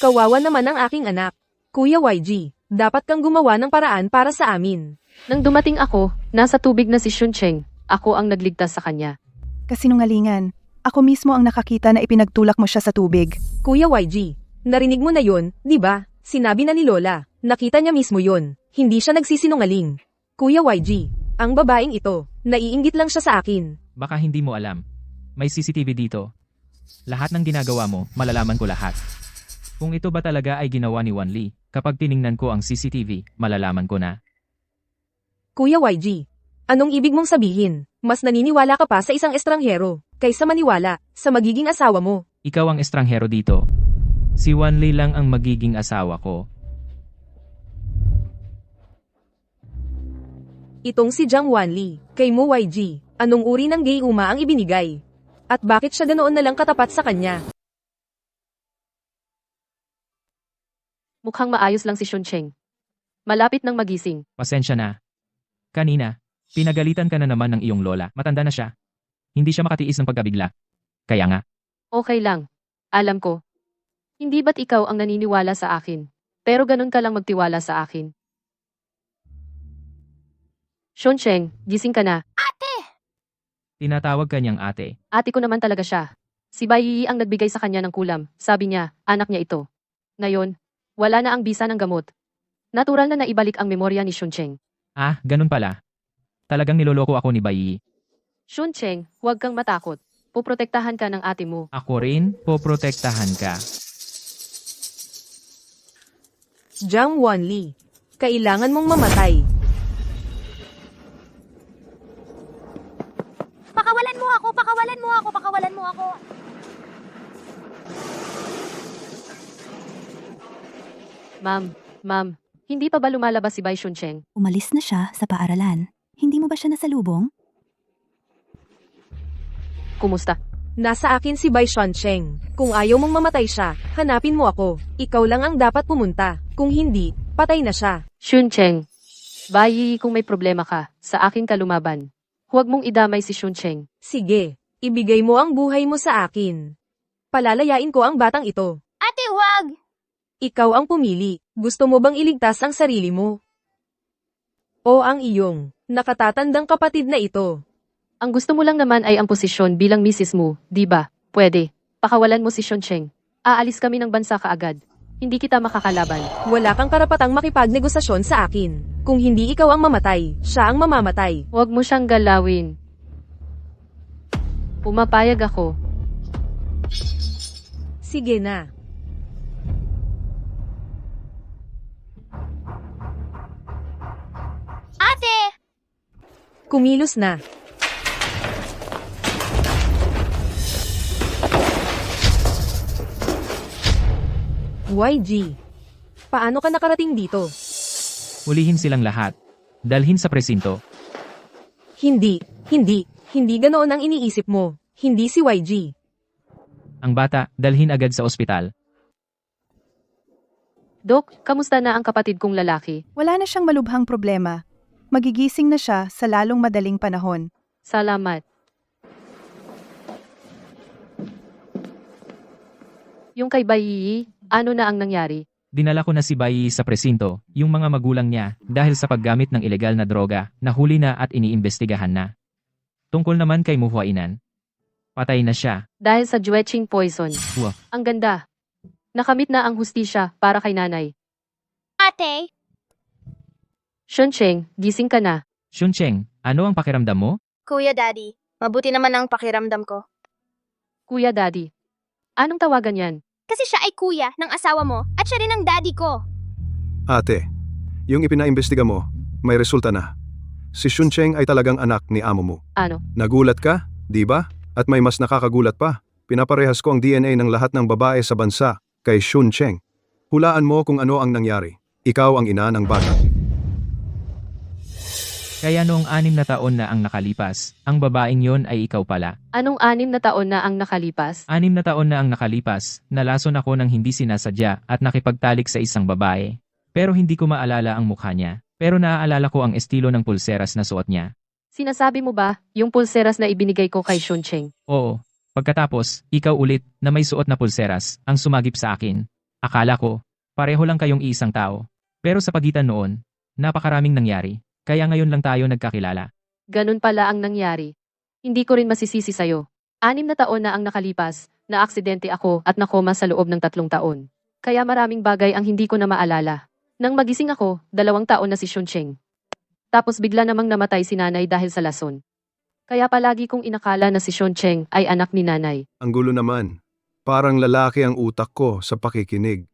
Kawawa naman ang aking anak. Kuya YG, dapat kang gumawa ng paraan para sa amin. Nang dumating ako, nasa tubig na si Shuncheng. Ako ang nagligtas sa kanya. Kasinungalingan. Ako mismo ang nakakita na ipinagtulak mo siya sa tubig. Kuya YG, narinig mo na yon, di ba? Sinabi na ni Lola. Nakita niya mismo yon. Hindi siya nagsisinungaling. Kuya YG, ang babaeng ito, naiinggit lang siya sa akin. Baka hindi mo alam. May CCTV dito. Lahat ng ginagawa mo, malalaman ko lahat. Kung ito ba talaga ay ginawa ni Wanli, kapag tiningnan ko ang CCTV, malalaman ko na. Kuya YG, anong ibig mong sabihin? Mas naniniwala ka pa sa isang estranghero, kaysa maniwala sa magiging asawa mo. Ikaw ang estranghero dito. Si Wanli lang ang magiging asawa ko. Itong si Jiang Wanli, kay Mu YG, anong uri ng gay uma ang ibinigay? At bakit siya ganoon na lang katapat sa kanya? Mukhang maayos lang si Shuncheng. Malapit nang magising. Pasensya na. Kanina, pinagalitan ka na naman ng iyong lola. Matanda na siya. Hindi siya makatiis ng pagkabigla. Kaya nga, Okay lang. Alam ko. Hindi ba't ikaw ang naniniwala sa akin? Pero ganun ka lang magtiwala sa akin. Shuncheng, gising ka na. tinatawag ka niyang ate. Ate ko naman talaga siya. Si Bai Yi ang nagbigay sa kanya ng kulam. Sabi niya, anak niya ito. Ngayon, wala na ang bisa ng gamot. Natural na naibalik ang memorya ni Shuncheng. Ah, ganun pala. Talagang niloloko ako ni Bai. Shuncheng, huwag kang matakot. Puprotektahan ka ng ate mo. Ako rin, poprotektahan ka. Jiang Wanli, kailangan mong mamatay. Pakawalan mo ako! Pakawalan mo ako! Pakawalan mo ako! Ma'am, hindi pa ba lumalabas si Bai Shuncheng? Umalis na siya sa paaralan. Hindi mo ba siya nasalubong? Kumusta? Nasa akin si Bai Shuncheng. Kung ayaw mong mamatay siya, hanapin mo ako. Ikaw lang ang dapat pumunta. Kung hindi, patay na siya. Shuncheng, Bai Yi, kung may problema ka, sa akin ka lumaban. Huwag mong idamay si Shuncheng. Sige, ibigay mo ang buhay mo sa akin. Palalayain ko ang batang ito. Ate, wag! Ikaw ang pumili. Gusto mo bang iligtas ang sarili mo? O ang iyong nakatatandang kapatid na ito? Ang gusto mo lang naman ay ang posisyon bilang misis mo, di ba? Pwede. Pakawalan mo si Shuncheng. Aalis kami ng bansa kaagad. Hindi kita makakalaban. Wala kang karapatang makipagnegosasyon sa akin. Kung hindi ikaw ang mamatay, siya ang mamamatay. Huwag mo siyang galawin. Pumapayag ako. Sige na. Ate! Kumilos na. YG, paano ka nakarating dito? Hulihin silang lahat. Dalhin sa presinto. Hindi ganoon ang iniisip mo. Hindi si YG. Ang bata, dalhin agad sa ospital. Dok, kamusta na ang kapatid kong lalaki? Wala na siyang malubhang problema. Magigising na siya sa lalong madaling panahon. Salamat. Yung kay Bai Yi, ano na ang nangyari? Dinala ko na si Bai sa presinto, yung mga magulang niya, dahil sa paggamit ng ilegal na droga, nahuli na at iniimbestigahan na. Tungkol naman kay Mu Huainan, patay na siya. Dahil sa Jueching poison. Wow. Ang ganda. Nakamit na ang hustisya para kay nanay. Ate! Shuncheng, gising ka na. Shuncheng, ano ang pakiramdam mo? Kuya Daddy, mabuti naman ang pakiramdam ko. Kuya Daddy. Anong tawagan yan? Kasi siya ay kuya ng asawa mo at siya rin ang daddy ko. Ate, yung ipinaimbestiga mo, may resulta na. Si Shuncheng ay talagang anak ni amo mo. Ano? Nagulat ka, di ba? At may mas nakakagulat pa. Pinaparehas ko ang DNA ng lahat ng babae sa bansa kay Shuncheng. Hulaan mo kung ano ang nangyari. Ikaw ang ina ng bata. Kaya noong 6 na taon na ang nakalipas, ang babaeng yon ay ikaw pala. Anong 6 na taon na ang nakalipas? 6 na taon na ang nakalipas, nalason ako ng hindi sinasadya at nakipagtalik sa isang babae. Pero hindi ko maalala ang mukha niya. Pero naaalala ko ang estilo ng pulseras na suot niya. Sinasabi mo ba, yung pulseras na ibinigay ko kay Shuncheng? Oo. Pagkatapos, ikaw ulit, na may suot na pulseras, ang sumagip sa akin. Akala ko, pareho lang kayong isang tao. Pero sa pagitan noon, napakaraming nangyari. Kaya ngayon lang tayo nagkakilala. Ganun pala ang nangyari. Hindi ko rin masisisi sa'yo. 6 na taon na ang nakalipas, na aksidente ako at nakoma sa loob ng 3 taon. Kaya maraming bagay ang hindi ko na maalala. Nang magising ako, 2 taon na si Shuncheng. Tapos bigla namang namatay si nanay dahil sa lason. Kaya palagi kong inakala na si Shuncheng ay anak ni nanay. Ang gulo naman. Parang lalaki ang utak ko sa pakikinig.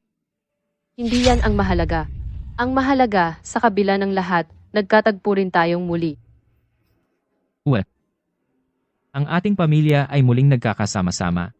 Hindi yan ang mahalaga. Ang mahalaga, sa kabila ng lahat, nagkatagpo rin tayong muli. Ang ating pamilya ay muling nagkakasama-sama.